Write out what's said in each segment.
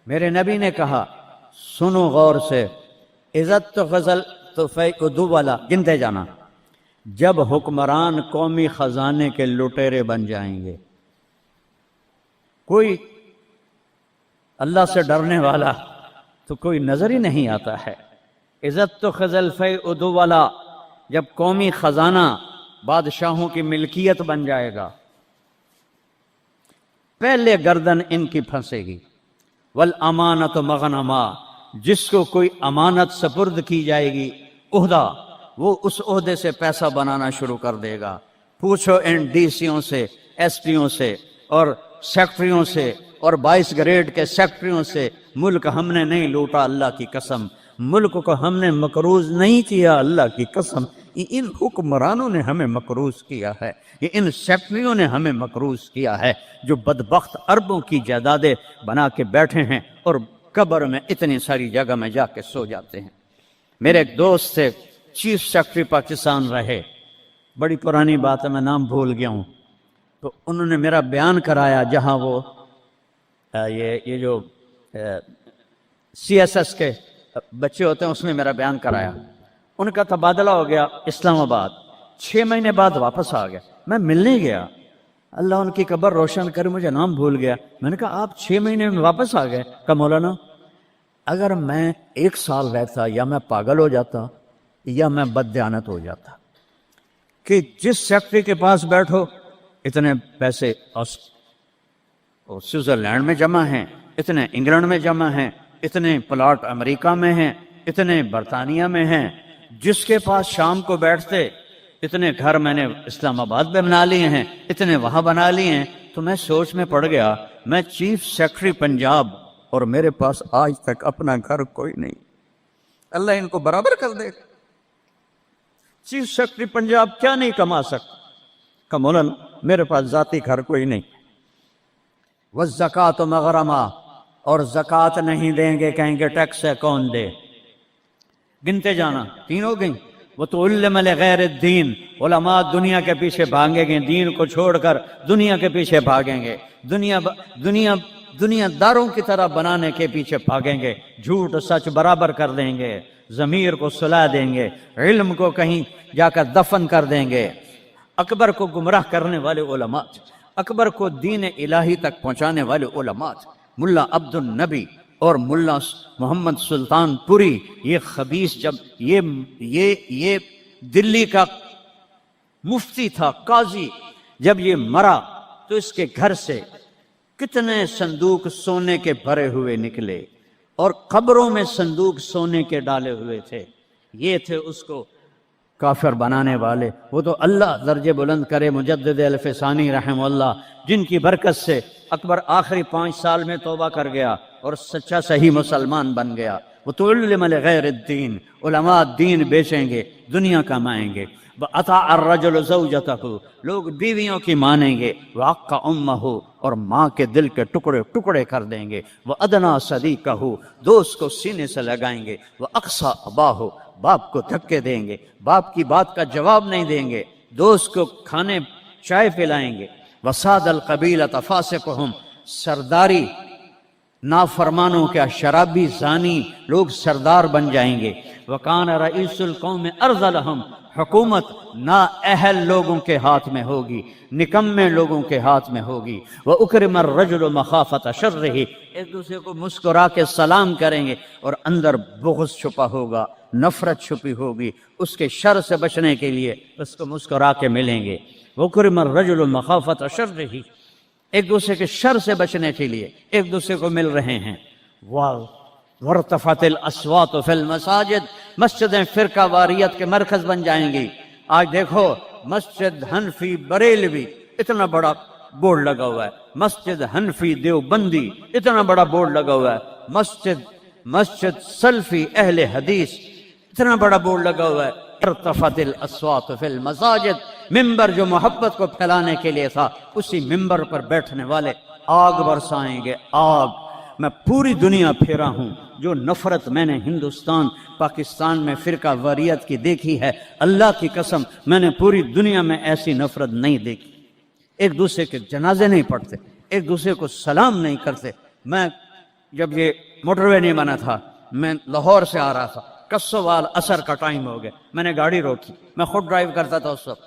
میرے نبی نے کہا سنو غور سے، عزت تو غزل تو فیقدو والا گنتے جانا، جب حکمران قومی خزانے کے لٹیرے بن جائیں گے، کوئی اللہ سے ڈرنے والا تو کوئی نظر ہی نہیں آتا ہے۔ عزت تو خزل فیقدو والا، جب قومی خزانہ بادشاہوں کی ملکیت بن جائے گا، پہلے گردن ان کی پھنسے گی۔ والامانت مغنما، جس کو کوئی امانت سپرد کی جائے گی عہدہ، وہ اس عہدے سے پیسہ بنانا شروع کر دے گا۔ پوچھو ان ڈی سیوں سے، ایس پیوں سے اور سیکٹریوں سے اور 22 گریڈ کے سیکٹریوں سے، ملک ہم نے نہیں لوٹا اللہ کی قسم، ملک کو ہم نے مقروض نہیں کیا اللہ کی قسم، ان حکمرانوں نے ہمیں مقروض کیا ہے، یہ ان سیکٹریوں نے ہمیں مقروض کیا ہے، جو بدبخت اربوں کی جائیدادیں بنا کے بیٹھے ہیں اور قبر میں اتنی ساری جگہ میں جا کے سو جاتے ہیں۔ میرے ایک دوست تھے، چیف سیکٹری پاکستان رہے، بڑی پرانی بات ہے، میں نام بھول گیا ہوں، تو انہوں نے میرا بیان کرایا، جہاں وہ یہ جو سی ایس ایس کے بچے ہوتے ہیں اس میں میرا بیان کرایا۔ ان کا تبادلہ ہو گیا اسلام آباد، 6 مہینے بعد واپس آ گیا، میں ملنے گیا، اللہ ان کی قبر روشن کرے، مجھے نام بھول گیا۔ میں نے کہا آپ 6 مہینے میں واپس آ گئے؟ کہا مولانا اگر میں 1 سال رہتا یا میں پاگل ہو جاتا یا میں بددیانت ہو جاتا، کہ جس سیکٹری کے پاس بیٹھو اتنے پیسے سوئٹزرلینڈ میں جمع ہیں، اتنے انگلینڈ میں جمع ہیں، اتنے پلاٹ امریکہ میں ہیں، اتنے برطانیہ میں ہیں، جس کے پاس شام کو بیٹھتے اتنے گھر میں نے اسلام آباد میں بنا لیے ہیں، اتنے وہاں بنا لیے ہیں۔ تو میں سوچ میں پڑ گیا، میں چیف سیکٹری پنجاب اور میرے پاس آج تک اپنا گھر کوئی نہیں، اللہ ان کو برابر کر دے۔ چیف سیکٹری پنجاب کیا نہیں کما سکتا؟ کہ مولانا میرے پاس ذاتی گھر کوئی نہیں۔ والزکوٰۃ مغرمہ، اور زکوٰۃ نہیں دیں گے، کہیں گے ٹیکس ہے کون دے؟ گنتے جانا، 3 ہو گئیں۔ وَتُعَلِّمَ لِغَيْرِ الدِّينِ، علماء دنیا کے پیچھے بھاگیں گے، دین کو چھوڑ کر دنیا کے پیچھے بھاگیں گے، دنیا داروں کی طرح بنانے کے پیچھے بھاگیں گے، جھوٹ سچ برابر کر دیں گے، ضمیر کو سلا دیں گے، علم کو کہیں جا کر دفن کر دیں گے۔ اکبر کو گمراہ کرنے والے علماء، اکبر کو دین الہی تک پہنچانے والے علماء، ملا عبد النبی اور ملا محمد سلطان پوری، یہ خبیث، جب یہ دلی کا مفتی تھا، قاضی، جب یہ مرا تو اس کے گھر سے کتنے صندوق سونے کے بھرے ہوئے نکلے، اور قبروں میں صندوق سونے کے ڈالے ہوئے تھے۔ یہ تھے اس کو کافر بنانے والے۔ وہ تو اللہ درجے بلند کرے مجدد الفسانی رحمہ اللہ، جن کی برکت سے اکبر آخری 5 سال میں توبہ کر گیا اور سچا صحیح مسلمان بن گیا۔ وَتُعَلِّمَ لِغَيْرِ الدِّينِ، علماء دین بیچیں گے، دنیا کمائیں گے۔ وَأَطَاعَ الرَّجُلُ زَوْجَتَهُ، لوگ بیویوں کی مانیں گے۔ وَعَقَّ أُمَّهُ، اور ماں کے دل کے ٹکڑے ٹکڑے کر دیں گے۔ وَأَدْنَىٰ صَدِيقَهُ، دوست کو سینے سے لگائیں گے۔ وَأَقْصَىٰ أَبَاهُ، باپ کو دھکے دیں گے، باپ کی بات کا جواب نہیں دیں گے، دوست کو کھانے چائے پلائیں گے۔ وَسَادَ الْقَبِيلَةَ فَاسِقُهُمْ، سرداری نافرمانوں کا، شرابی زانی لوگ سردار بن جائیں گے۔ وَكَانَ رَئِيسُ الْقَوْمِ أَرْذَلَهُمْ، حکومت نااہل لوگوں کے ہاتھ میں ہوگی، نکمے لوگوں کے ہاتھ میں ہوگی۔ وَأُكْرِمَ الرَّجُلُ مَخَافَةَ شَرِّهِ، ایک دوسرے کو مسکرا کے سلام کریں گے، اور اندر بغض چھپا ہوگا، نفرت چھپی ہوگی، اس کے شر سے بچنے کے لیے اس کو مسکرا کے ملیں گے۔ وَأُكْرِمَ الرَّجُلُ مَخَافَةَ شَرِّهِ، ایک دوسرے کے شر سے بچنے کے لیے ایک دوسرے کو مل رہے ہیں۔ وَارْتَفَعَتِ الْأَصْوَاتُ فِي الْمَسَاجِدِ، مسجدیں فرقہ واریت کے مرکز بن جائیں گی۔ آج دیکھو مسجد حنفی بریلوی اتنا بڑا بورڈ لگا ہوا ہے، مسجد حنفی دیوبندی اتنا بڑا بورڈ لگا ہوا ہے، مسجد سلفی اہل حدیث اتنا بڑا بورڈ لگا ہوا ہے۔ ارتفعت الاصوات فی المساجد، ممبر جو محبت کو پھیلانے کے لیے تھا، اسی ممبر پر بیٹھنے والے آگ برسائیں گے، آگ۔ میں پوری دنیا پھیرا ہوں، جو نفرت میں نے ہندوستان پاکستان میں فرقہ واریت کی دیکھی ہے، اللہ کی قسم میں نے پوری دنیا میں ایسی نفرت نہیں دیکھی۔ ایک دوسرے کے جنازے نہیں پڑھتے، ایک دوسرے کو سلام نہیں کرتے۔ میں جب یہ موٹر وے نہیں بنا تھا، میں لاہور سے آ رہا تھا، کسوال عصر کا ٹائم ہو گیا، میں نے گاڑی روکی، میں خود ڈرائیو کرتا تھا اس وقت،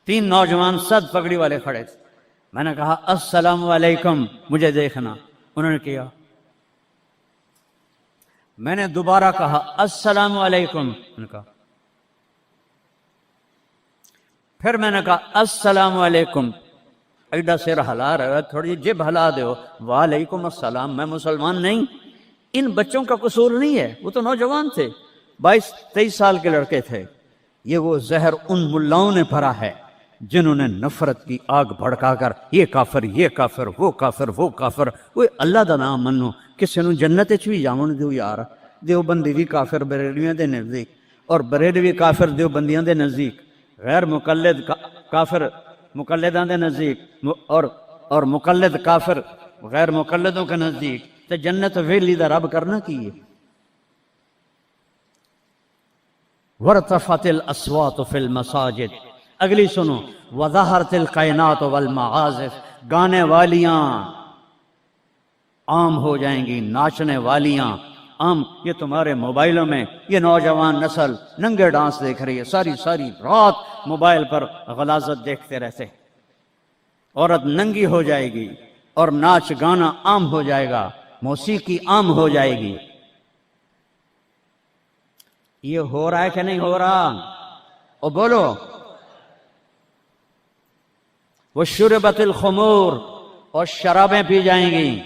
3 نوجوان سد پگڑی والے کھڑے تھے، میں نے کہا السلام علیکم، مجھے دیکھنا، انہوں نے کیا، میں نے دوبارہ کہا السلام علیکم، انہوں نے کہا، پھر میں نے کہا السلام علیکم، ایڈا سر ہلا رہا ہے، تھوڑی جب ہلا دو، وعلیکم السلام، میں مسلمان نہیں، ان بچوں کا قصور نہیں ہے، وہ تو نوجوان تھے، 22-23 سال کے لڑکے تھے، یہ وہ زہر ان ملاؤں نے بھرا ہے جنہوں نے نفرت کی آگ بھڑکا کر یہ کافر، یہ کافر، وہ کافر، وہ کافر، وہ اللہ دا نام منو، کسی نو جنت وچ بھی جاون دیو یار، دیوبندی بھی کافر بریلویاں دے نزدیک، اور بریلوی کافر دیوبندیاں دے نزدیک، غیر مقلد کافر مقلداں دے نزدیک، اور مقلد کافر غیر مقلدوں کے نزدیک، تے جنت ویلی دا رب کرنا کی ہے۔ وارتفعت الاصوات فی المساجد، اگلی سنو، وظہرت الکائنات والمعازف، گانے والیاں عام ہو جائیں گی، ناچنے والیاں عام، یہ تمہارے موبائلوں میں یہ نوجوان نسل ننگے ڈانس دیکھ رہی ہے، ساری ساری رات موبائل پر غلاظت دیکھتے رہتے، عورت ننگی ہو جائے گی اور ناچ گانا عام ہو جائے گا، موسیقی عام ہو جائے گی۔ یہ ہو رہا ہے کہ نہیں ہو رہا؟ او بولو۔ وشربت الخمور، اور شرابیں پی جائیں گی۔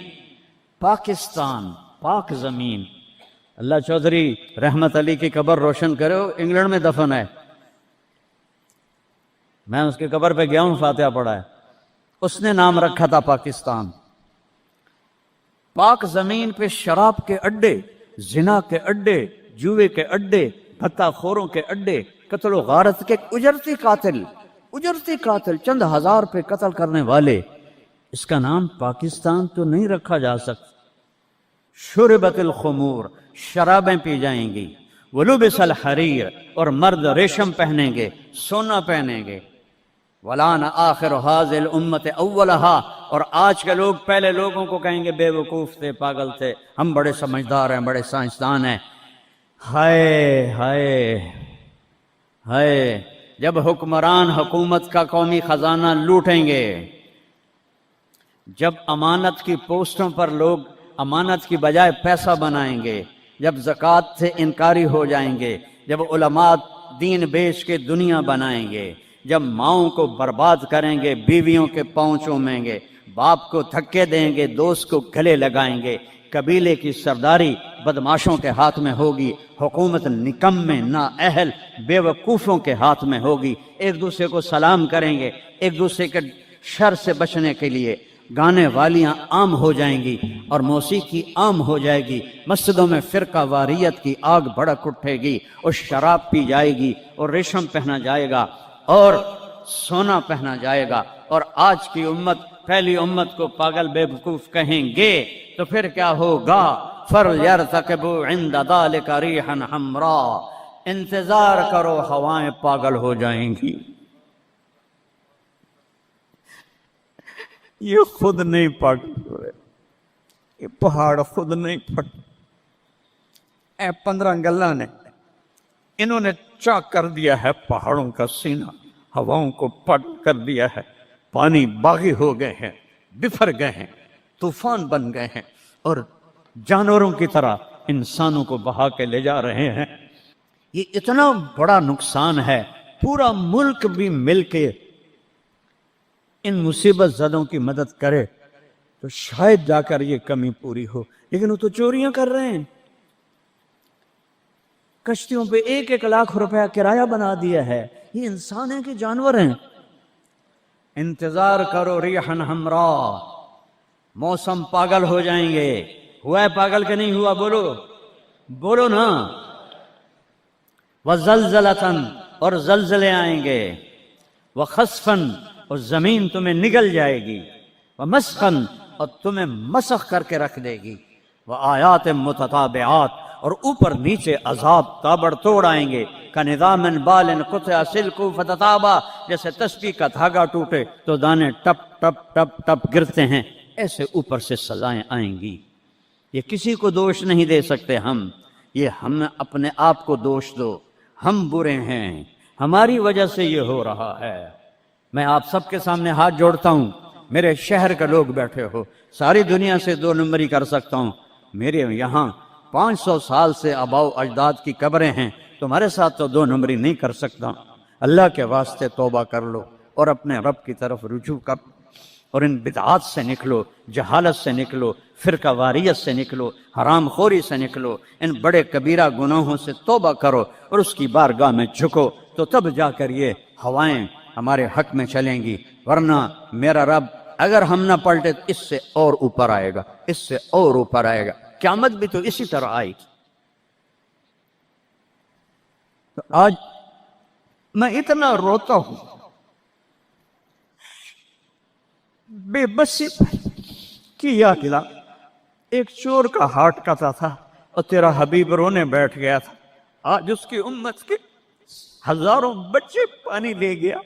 پاکستان، پاک زمین، اللہ چودھری رحمت علی کی قبر روشن کرو، انگلینڈ میں دفن ہے، میں اس کی قبر پہ گیا ہوں، فاتحہ پڑھا ہے، اس نے نام رکھا تھا پاکستان۔ پاک زمین پہ شراب کے اڈے، زنا کے اڈے، جوئے کے اڈے، بھتہ خوروں کے اڈے، قتل و غارت کے اجرتی قاتل، چند ہزار پہ قتل کرنے والے، اس کا نام پاکستان تو نہیں رکھا جا سکتا۔ شربت الخمور، شرابیں پی جائیں گی۔ ولبس الحریر، اور مرد ریشم پہنیں گے، سونا پہنیں گے۔ ولان آخر هذه الامت اولها، اور آج کے لوگ پہلے لوگوں کو کہیں گے بے وقوف تھے، پاگل تھے، ہم بڑے سمجھدار ہیں، بڑے سائنسدان ہیں۔ ہائے ہائے ہائے، جب حکمران حکومت کا قومی خزانہ لوٹیں گے، جب امانت کی پوسٹوں پر لوگ امانت کی بجائے پیسہ بنائیں گے، جب زکوٰۃ سے انکاری ہو جائیں گے، جب علماء دین بیچ کے دنیا بنائیں گے، جب ماؤں کو برباد کریں گے، بیویوں کے پاؤں چومیں گے، باپ کو دھکے دیں گے، دوست کو گلے لگائیں گے، قبیلے کی سرداری بدماشوں کے ہاتھ میں ہوگی، حکومت نکمے نااہل بے وقوفوں کے ہاتھ میں ہوگی، ایک دوسرے کو سلام کریں گے، ایک دوسرے کے شر سے بچنے کے لیے گانے والیاں عام ہو جائیں گی اور موسیقی عام ہو جائے گی، مسجدوں میں فرقہ واریت کی آگ بھڑک اٹھے گی، اور شراب پی جائے گی، اور ریشم پہنا جائے گا، اور سونا پہنا جائے گا، اور آج کی امت پہلی امت کو پاگل بے وقوف کہیں گے، تو پھر کیا ہوگا؟ فَلْيَرْتَقِبُوا عِنْدَ ذَلِكَ رِيحًا حَمْرَاءَ، انتظار کرو، ہوائیں پاگل ہو جائیں گی۔ یہ خود نہیں پاگل ہو رہے، یہ پہاڑ خود نہیں پھٹ، اے 15 گلہ نے انہوں نے چاک کر دیا ہے پہاڑوں کا سینہ، ہواؤں کو پٹ کر دیا ہے، پانی باغی ہو گئے ہیں، بفر گئے ہیں، طوفان بن گئے ہیں، اور جانوروں کی طرح انسانوں کو بہا کے لے جا رہے ہیں۔ یہ اتنا بڑا نقصان ہے، پورا ملک بھی مل کے ان مصیبت زدوں کی مدد کرے تو شاید جا کر یہ کمی پوری ہو، لیکن وہ تو چوریاں کر رہے ہیں، کشتیوں پہ 1-1 لاکھ روپیہ کرایہ بنا دیا ہے، یہ انسان ہیں کہ جانور ہیں؟ انتظار کرو ریحًا حمراء، موسم پاگل ہو جائیں گے۔ ہوا ہے پاگل کہ نہیں ہوا؟ بولو نا۔ وزلزلتاً، اور زلزلے آئیں گے، وخسفاً، اور زمین تمہیں نگل جائے گی، ومسخاً، اور تمہیں مسخ کر کے رکھ دے گی، وآیات متتابعات، اور اوپر نیچے عذاب تابڑ توڑ آئیں گے، کَنِظَامٍ بَالٍ قُطِعَ سِلْكُهُ فَتَتَابَى، جیسے تسبیح کا دھاگا ٹوٹے تو دانے ٹپ ٹپ ٹپ ٹپ گرتے ہیں، ایسے اوپر سے سزائیں آئیں گی۔ یہ کسی کو دوش نہیں دے سکتے ہم اپنے آپ کو دوش دو، ہم برے ہیں، ہماری وجہ سے یہ ہو رہا ہے۔ میں آپ سب کے سامنے ہاتھ جوڑتا ہوں، میرے شہر کے لوگ بیٹھے ہو، ساری دنیا سے 2 نمبری کر سکتا ہوں، میرے یہاں 500 سال سے آباؤ اجداد کی قبریں ہیں، تمہارے ساتھ تو 2 نمبری نہیں کر سکتا۔ اللہ کے واسطے توبہ کر لو اور اپنے رب کی طرف رجوع کر، اور ان بدعات سے نکلو، جہالت سے نکلو، فرقہ واریت سے نکلو، حرام خوری سے نکلو، ان بڑے کبیرہ گناہوں سے توبہ کرو اور اس کی بارگاہ میں جھکو، تو تب جا کر یہ ہوائیں ہمارے حق میں چلیں گی، ورنہ میرا رب اگر ہم نہ پلٹے تو اس سے اور اوپر آئے گا، اس سے اور اوپر آئے گا، قیامت بھی تو اسی طرح آئے گی۔ تو آج میں اتنا روتا ہوں، بے بسی کی یاد دلا، ایک چور کا ہارٹ کاتا تھا اور تیرا حبیب رونے بیٹھ گیا تھا، آج اس کی امت کے ہزاروں بچے پانی لے گیا،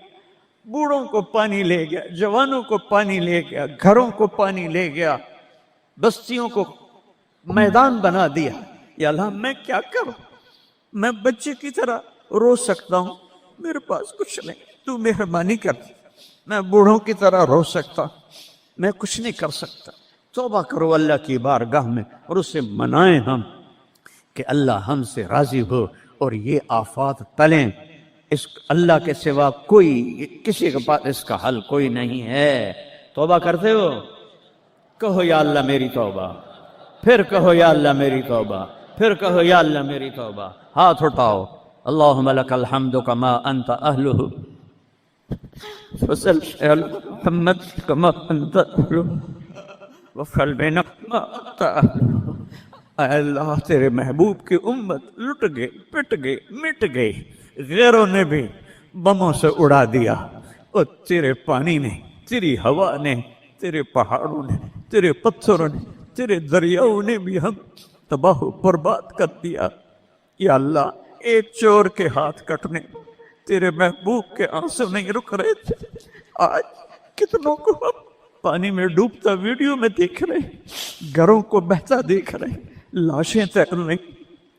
بوڑھوں کو پانی لے گیا، جوانوں کو پانی لے گیا، گھروں کو پانی لے گیا، بستیوں کو میدان بنا دیا۔ یا اللہ میں کیا کروں؟ میں بچے کی طرح رو سکتا ہوں، میرے پاس کچھ نہیں، تو مہربانی کر۔ میں بوڑھوں کی طرح رو سکتا، میں کچھ نہیں کر سکتا۔ توبہ کرو اللہ کی بارگاہ میں اور اسے منائیں ہم کہ اللہ ہم سے راضی ہو اور یہ آفات ٹلیں۔ اس اللہ کے سوا کوئی، کسی کے پاس اس کا حل کوئی نہیں ہے۔ توبہ کرتے ہو؟ کہو یا اللہ میری توبہ، پھر کہو یا اللہ میری توبہ، پھر کہو یا اللہ میری توبہ۔ ہاتھ اٹھاؤ، اللہم لک الحمد کما انت اہلہ وصلی علی محمد کما انت اہلہ وفعل بنا ما انت اہلہ۔ اے اللہ تیرے محبوب کی امت لٹ گئے، پٹ گئے، مٹ گئے، غیروں نے بھی بموں سے اڑا دیا، اور تیرے پانی نے، تیری ہوا نے، تیرے پہاڑوں نے، تیرے پتھروں نے، تیرے دریاؤں نے بھی ہم تباہ و برباد کر دیا۔ یا اللہ ایک چور کے ہاتھ کٹنے تیرے محبوب کے آنسو نہیں رک رہے تھے، آج کتنوں کو ہم پانی میں ڈوبتا ویڈیو میں دیکھ رہے ہیں، گھروں کو بہتا دیکھ رہے ہیں، لاشیں تیر رہی۔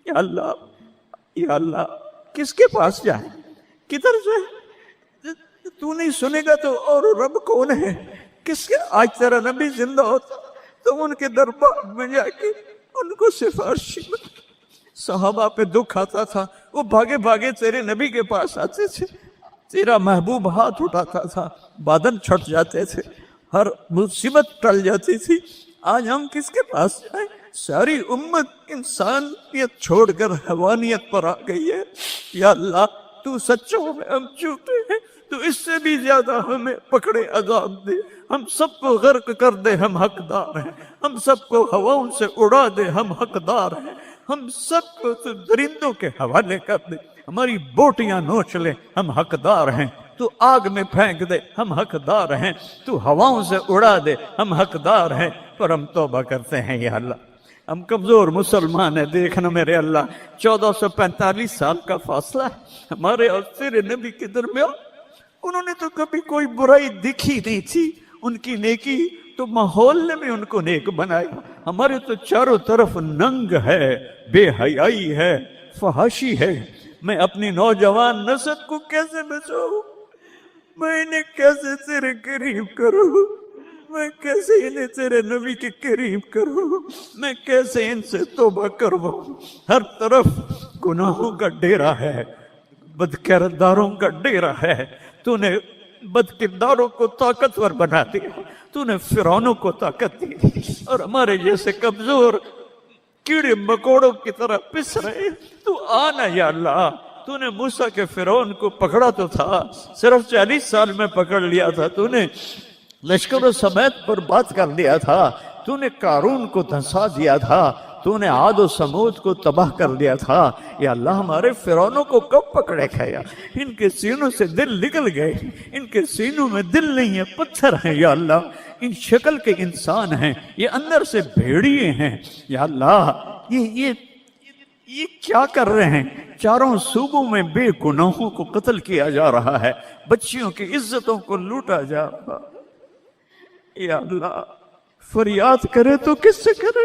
یا اللہ، یا اللہ کس کے پاس جائیں، کدھر جائیں؟ تو نہیں سنے گا تو اور رب کون ہے؟ کس کے؟ آج تیرا نبی زندہ ہوتا تو ان کے دربار میں جا کے ان کو سفارشی میں، صحابہ پہ دکھ آتا تھا وہ بھاگے بھاگے تیرے نبی کے پاس آتے تھے، تیرا محبوب ہاتھ اٹھاتا تھا، بادل چھٹ جاتے تھے، ہر مصیبت ٹل جاتی تھی۔ آج ہم کس کے پاس جائیں؟ ساری امت انسانیت چھوڑ کر حیوانیت پر آ گئی ہے۔ یا اللہ تو سچوں میں ہم جھوٹے ہیں، تو اس سے بھی زیادہ ہمیں پکڑے عذاب دے، ہم سب کو غرق کر دے، ہم حقدار ہیں، ہم سب کو ہواؤں سے اڑا دے، ہم حقدار ہیں، ہم سب کو تو درندوں کے حوالے کر دے، ہماری بوٹیاں نوچ لے، ہم حقدار ہیں، تو آگ میں پھینک دے، ہم حقدار ہیں، تو ہواؤں سے اڑا دے، ہم حقدار ہیں، پر ہم توبہ کرتے ہیں۔ یا اللہ ہم کمزور مسلمان ہیں، دیکھنا میرے اللہ 1445 سال کا فاصلہ ہے ہمارے اور تیرے نبی کے درمیان، انہوں نے تو کبھی کوئی برائی دکھی نہیں تھی، ان کی نیکی تو ماحول نے بھی ان کو نیک بنایا، ہمارے تو چاروں طرف ننگ ہے، بے حیائی ہے، فحاشی ہے۔ میں اپنی نوجوان نسل کو کیسے بچاؤں؟ میں انہیں کیسے تیرے قریب کروں؟ میں کیسے انہیں تیرے نبی کے قریب کروں؟ میں کیسے ان سے توبہ کرواؤں؟ ہر طرف گناہوں کا ڈیرا ہے، بد کرداروں کا ڈیرا ہے، تو نے بد کرداروں کو طاقتور بنا دیا، تو نے فرعونوں کو طاقت دی، اور ہمارے جیسے کمزور کیڑے مکوڑوں کی طرح پس رہے۔ تو آنا یا اللہ، تو نے موسیٰ کے فرعون کو پکڑا تو تھا، صرف 40 سال میں پکڑ لیا تھا، تو نے لشکر و سمیت پر بات کر دیا تھا، تو نے قارون کو دھنسا دیا تھا، تو نے عاد و سمود کو تباہ کر دیا تھا۔ یا اللہ ہمارے فرعونوں کو کب پکڑے کھایا؟ ان کے سینوں سے دل نکل گئے، ان کے سینوں میں دل نہیں ہے، پتھر ہیں۔ یا اللہ ان شکل کے انسان ہیں، یہ اندر سے بھیڑیے ہیں۔ یا اللہ یہ کیا کر رہے ہیں؟ چاروں صوبوں میں بے گناہوں کو قتل کیا جا رہا ہے، بچیوں کی عزتوں کو لوٹا جا رہا ہے۔ یا اللہ فریاد کرے تو کس سے کرے؟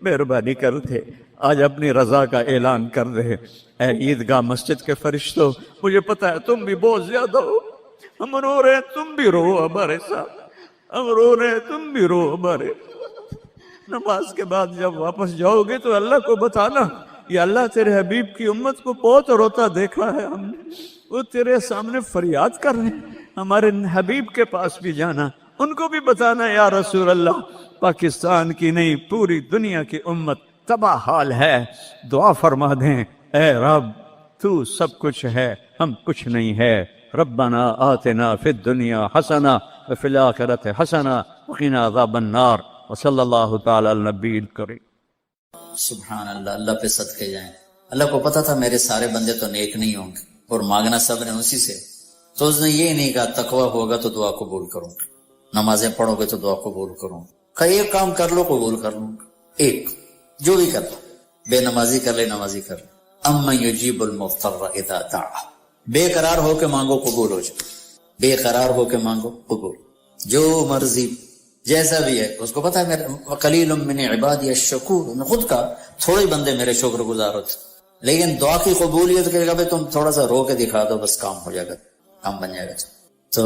مہربانی کر دے آج اپنی رضا کا اعلان کر دے۔ اے عیدگاہ مسجد کے فرشتوں، مجھے پتا ہے تم بھی بہت زیادہ ہو، ہم رو رہے ہیں تم بھی رو ہمارے ساتھ، ہم رو رہے ہیں تم بھی رو ہمارے۔ نماز کے بعد جب واپس جاؤ گے تو اللہ کو بتانا، یا اللہ تیرے حبیب کی امت کو بہت روتا دیکھا ہے ہم نے، وہ تیرے سامنے فریاد کر رہے ہیں۔ ہمارے حبیب کے پاس بھی جانا، ان کو بھی بتانا یا رسول اللہ پاکستان کی نہیں پوری دنیا کی امت تباہ حال ہے، دعا فرما دیں اے رب تو سب کچھ ہے ہم کچھ نہیں ہے۔ ربنا آتنا فی الدنیا حسنہ وفی الآخرۃ حسنہ وقنا عذاب النار وصلی اللہ تعالی علی النبی الکریم۔ سبحان اللہ، اللہ پہ صدقے جائیں۔ اللہ کو پتا تھا میرے سارے بندے تو نیک نہیں ہوں گے، اور مانگنا سب نے اسی سے، تو اس نے یہ نہیں کہا تقوی ہوگا تو دعا قبول کروں گا، نمازیں پڑھو گے تو دعا قبول کروں گا، کہا ایک کام کر لو قبول کر لوں گا، ایک جو بھی کر لو، بے نمازی کر لے نمازی کر لے۔ امن یجیب المضطر اذا دعا، بے قرار ہو کے مانگو قبول ہو جائے، بے قرار ہو کے مانگو قبول، جو مرضی جیسا بھی ہے۔ اس کو پتا ہے میرے قلیل من عبادی الشکور، میں خود کا تھوڑے بندے میرے شکر گزار ہوتے، لیکن دعا کی قبولیت کے بھائی تم تھوڑا سا رو کے دکھا دو بس کام ہو جائے گا، کام بن جائے گا۔ تو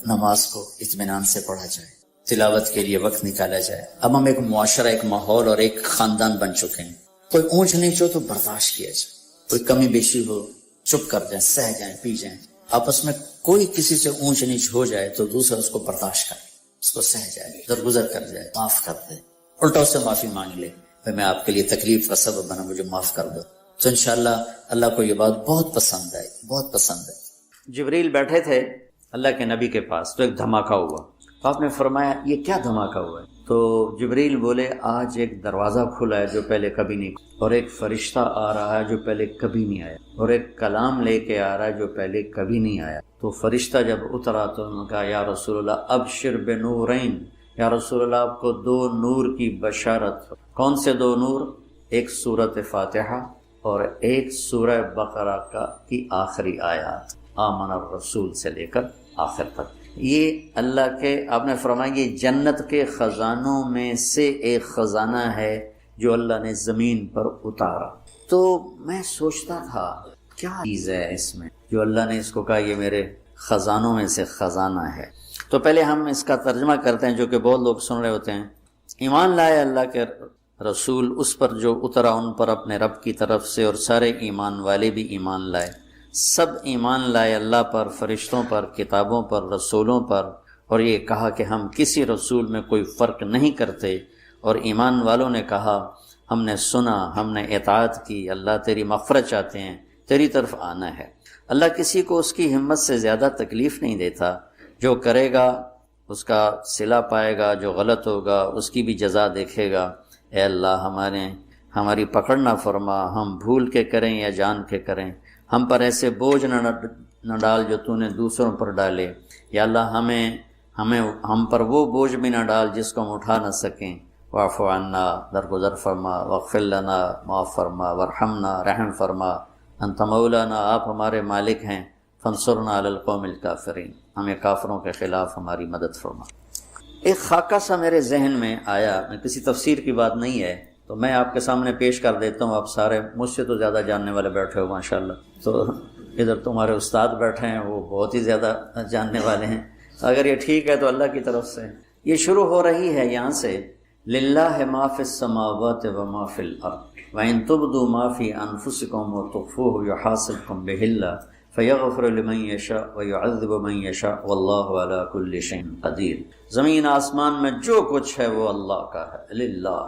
نماز کو اطمینان سے پڑھا جائے، تلاوت کے لیے وقت نکالا جائے۔ اب ہم ایک معاشرہ، ایک ماحول اور ایک خاندان بن چکے ہیں، کوئی اونچ نیچ ہو تو برداشت کیا جائے، کوئی کمی بیشی ہو چپ کر جائیں، سہ جائیں، پی جائیں۔ آپس میں کوئی کسی سے اونچ نیچ ہو جائے تو دوسرا اس کو برداشت کرے، اس کو سہ جائے، درگزر کر جائے، معاف کر دے، الٹا اس سے معافی مانگ لے، میں آپ کے لیے تکلیف کا سبب بنا، مجھے معاف کر دو، تو انشاءاللہ اللہ کو یہ بات بہت پسند آئی، بہت پسند آئی۔ جبریل بیٹھے تھے اللہ کے نبی کے پاس، تو ایک دھماکہ ہوا، آپ نے فرمایا یہ کیا دھماکہ ہوا ہے؟ تو جبریل بولے آج ایک دروازہ کھلا ہے جو پہلے کبھی نہیں، اور ایک فرشتہ آ رہا ہے جو پہلے کبھی نہیں آیا، اور ایک کلام لے کے آ رہا ہے جو پہلے کبھی نہیں آیا۔ تو فرشتہ جب اترا تو انہوں نے کہا یا رسول اللہ ابشر بنورین، یا رسول اللہ آپ کو دو نور کی بشارت۔ کون سے دو نور؟ ایک سورۃ فاتحہ اور ایک سورہ بقرہ کی آخری آیات، آمن الرسول سے لے کر آخر تک۔ یہ اللہ کے، آپ نے فرمایا یہ جنت کے خزانوں میں سے ایک خزانہ ہے جو اللہ نے زمین پر اتارا۔ تو میں سوچتا تھا کیا چیز ہے اس میں جو اللہ نے اس کو کہا یہ میرے خزانوں میں سے خزانہ ہے۔ تو پہلے ہم اس کا ترجمہ کرتے ہیں جو کہ بہت لوگ سن رہے ہوتے ہیں۔ ایمان لائے اللہ کے رسول اس پر جو اترا ان پر اپنے رب کی طرف سے، اور سارے ایمان والے بھی ایمان لائے، سب ایمان لائے اللہ پر، فرشتوں پر، کتابوں پر، رسولوں پر، اور یہ کہا کہ ہم کسی رسول میں کوئی فرق نہیں کرتے۔ اور ایمان والوں نے کہا ہم نے سنا، ہم نے اطاعت کی، اللہ تیری مغفرت چاہتے ہیں، تیری طرف آنا ہے۔ اللہ کسی کو اس کی ہمت سے زیادہ تکلیف نہیں دیتا، جو کرے گا اس کا صلہ پائے گا، جو غلط ہوگا اس کی بھی جزا دیکھے گا۔ اے اللہ ہماری پکڑ نہ فرما، ہم بھول کے کریں یا جان کے کریں، ہم پر ایسے بوجھ نہ ڈال جو تو نے دوسروں پر ڈالے، یا اللہ ہم پر وہ بوجھ بھی نہ ڈال جس کو ہم اٹھا نہ سکیں۔ واعف عنا، درگزر فرما، واغفر لنا، معاف فرما، وارحمنا، رحم فرما، انت مولانا، آپ ہمارے مالک ہیں، فانصرنا علی القوم الکافرین، ہمیں کافروں کے خلاف ہماری مدد فرما۔ ایک خاکہ سا میرے ذہن میں آیا، میں کسی تفسیر کی بات نہیں ہے تو میں آپ کے سامنے پیش کر دیتا ہوں۔ آپ سارے مجھ سے تو زیادہ جاننے والے بیٹھے ہو ماشاءاللہ، تو ادھر تمہارے استاد بیٹھے ہیں وہ بہت ہی زیادہ جاننے والے ہیں، اگر یہ ٹھیک ہے تو اللہ کی طرف سے یہ شروع ہو رہی ہے یہاں سے، للہ ما فی السماوات و ما فی الارض وان تبدوا ما فی انفسکم وتخفوه یحاسبکم بہ اللہ فیغفر لمن یشاء ویعذب من یشاء واللہ علی کل شیء قدیر۔ زمین آسمان میں جو کچھ ہے وہ اللہ کا ہے، للہ،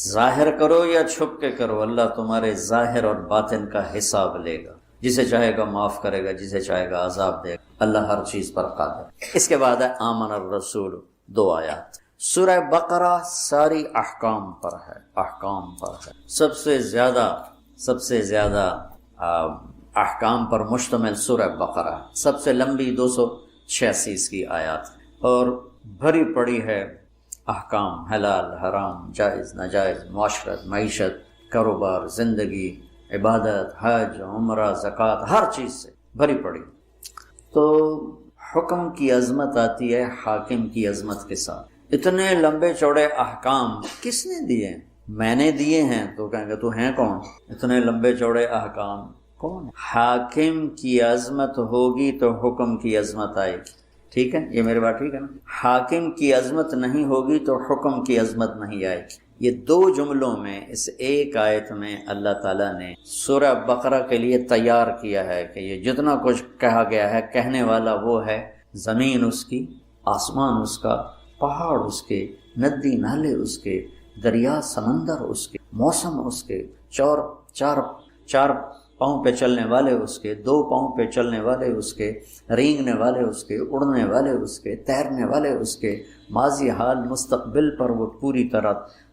ظاہر کرو یا چھپ کے کرو، اللہ تمہارے ظاہر اور باطن کا حساب لے گا، جسے چاہے گا معاف کرے گا، جسے چاہے گا عذاب دے گا، اللہ ہر چیز پر قادر۔ اس کے بعد ہے آمن الرسول، 2 آیات۔ سورہ بقرہ ساری احکام پر ہے، احکام پر ہے، سب سے زیادہ احکام پر مشتمل سورہ بقرہ، سب سے لمبی 286 اس کی آیات، اور بھری پڑی ہے احکام، حلال حرام، جائز ناجائز، معاشرت، معیشت، کاروبار، زندگی، عبادت، حج، عمرہ، زکوٰۃ، ہر چیز سے بھری پڑی۔ تو حکم کی عظمت آتی ہے حاکم کی عظمت کے ساتھ۔ اتنے لمبے چوڑے احکام کس نے دیے؟ میں نے دیے ہیں تو کہیں گے تو ہیں کون؟ اتنے لمبے چوڑے احکام کون؟ حاکم کی عظمت ہوگی تو حکم کی عظمت آئے گی، ٹھیک ہے؟ یہ میری بات ٹھیک ہے نا؟ حاکم کی عظمت نہیں ہوگی تو حکم کی عظمت نہیں آئے گی۔ یہ دو جملوں میں، اس ایک آیت میں اللہ تعالیٰ نے سورہ بقرہ کے لیے تیار کیا ہے کہ یہ جتنا کچھ کہا گیا ہے، کہنے والا وہ ہے، زمین اس کی، آسمان اس کا، پہاڑ اس کے، ندی نالے اس کے، دریا سمندر اس کے، موسم اس کے، چار پاؤں پہ چلنے والے اس کے، 2 پاؤں پہ چلنے والے اس کے، رینگنے والے اس کے، اڑنے والے اس کے، تیرنے والے اس کے، ماضی حال مستقبل پر وہ پوری طرح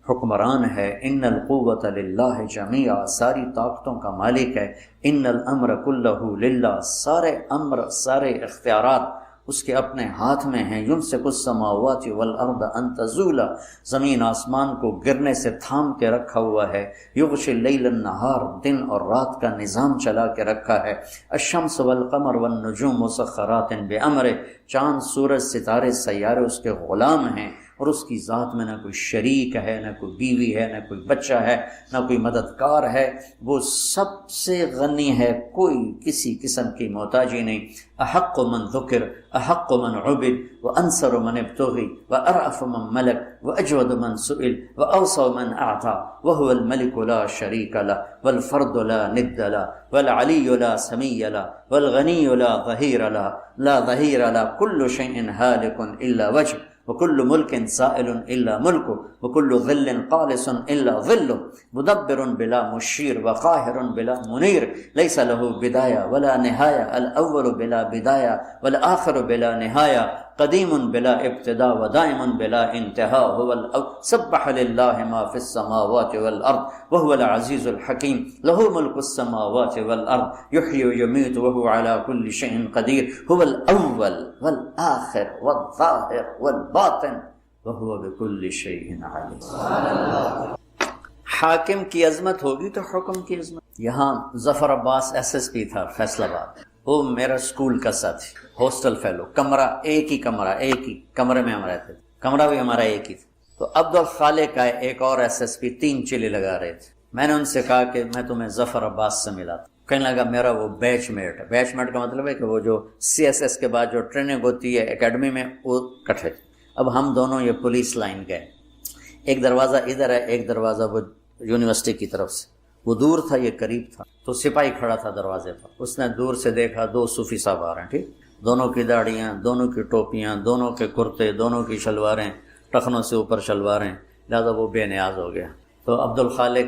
حکمران ہے۔ ان القوت للہ جمیعا، ساری طاقتوں کا مالک ہے۔ ان الامر کلہ للہ، سارے امر، سارے اختیارات اس کے اپنے ہاتھ میں ہیں۔ یمسک السماوات والارض ان تزولا، زمین آسمان کو گرنے سے تھام کے رکھا ہوا ہے۔ یغشی اللیل النہار، دن اور رات کا نظام چلا کے رکھا ہے۔ الشمس والقمر والنجوم مسخرات بامرہ، چاند سورج ستارے سیارے اس کے غلام ہیں، اور اس کی ذات میں نہ کوئی شریک ہے، نہ کوئی بیوی ہے، نہ کوئی بچہ ہے، نہ کوئی مددگار ہے۔ وہ سب سے غنی ہے، کوئی کسی قسم کی محتاجی نہیں۔ احق من ذکر، احق من عبد، وانصر من ابتغی، وارأف من ملک، واجود من سئل، واوصى من اعطى، وهو الملك لا شريك له، والفرد لا ند له، والعلي لا سمي له، والغني لا ظهير له، كل شيء هالك الا وجهه، وكل ملك سائل الا ملكه، وكل ظل قالص الا ظله، مدبر بلا مشير، وقاهر بلا منير، ليس له بدايه ولا نهايه، الاول بلا بدايه والاخر بلا نهايه، قديم بلا ابتداء ودائم بلا انتهاء، هو سبح لله ما في السماوات والارض وهو العزيز الحكيم، له ملك السماوات والارض، يحيي ويميت وهو على كل شيء قدير، هو الاول والآخر والظاهر والباطن وهو بكل شيء عليم۔ حاکم کی عظمت ہوگی تو حکم کی عظمت۔ یہاں ظفر عباس SSP تھا فیصل آباد، وہ میرا اسکول کا ساتھی، ہاسٹل فیلو، کمرہ ایک ہی کمرے میں ہم رہتے تھے، کمرہ بھی ہمارا ایک ہی تھا۔ تو عبدالخالق آئے، ایک اور SSP، 3 چلے لگا رہے تھے۔ میں نے ان سے کہا کہ میں تمہیں ظفر عباس سے ملا تھا۔ کہنے لگا میرا وہ بیچ میٹ ہے۔ بیچ میٹ کا مطلب ہے کہ وہ جو CSS کے بعد جو ٹریننگ ہوتی ہے اکیڈمی میں، وہ کٹھے۔ اب ہم دونوں یہ پولیس لائن گئے، ایک دروازہ ادھر ہے، ایک دروازہ وہ یونیورسٹی کی طرف سے، وہ دور تھا یہ قریب تھا۔ تو سپاہی کھڑا تھا دروازے پر، اس نے دور سے دیکھا 2 صوفی صاحب آ رہے ہیں، ٹھیک، دونوں کی داڑیاں، دونوں کی ٹوپیاں، دونوں کے کرتے، دونوں کی شلواریں، ٹخنوں سے اوپر شلواریں، لہٰذا وہ بے نیاز ہو گیا۔ تو عبدالخالق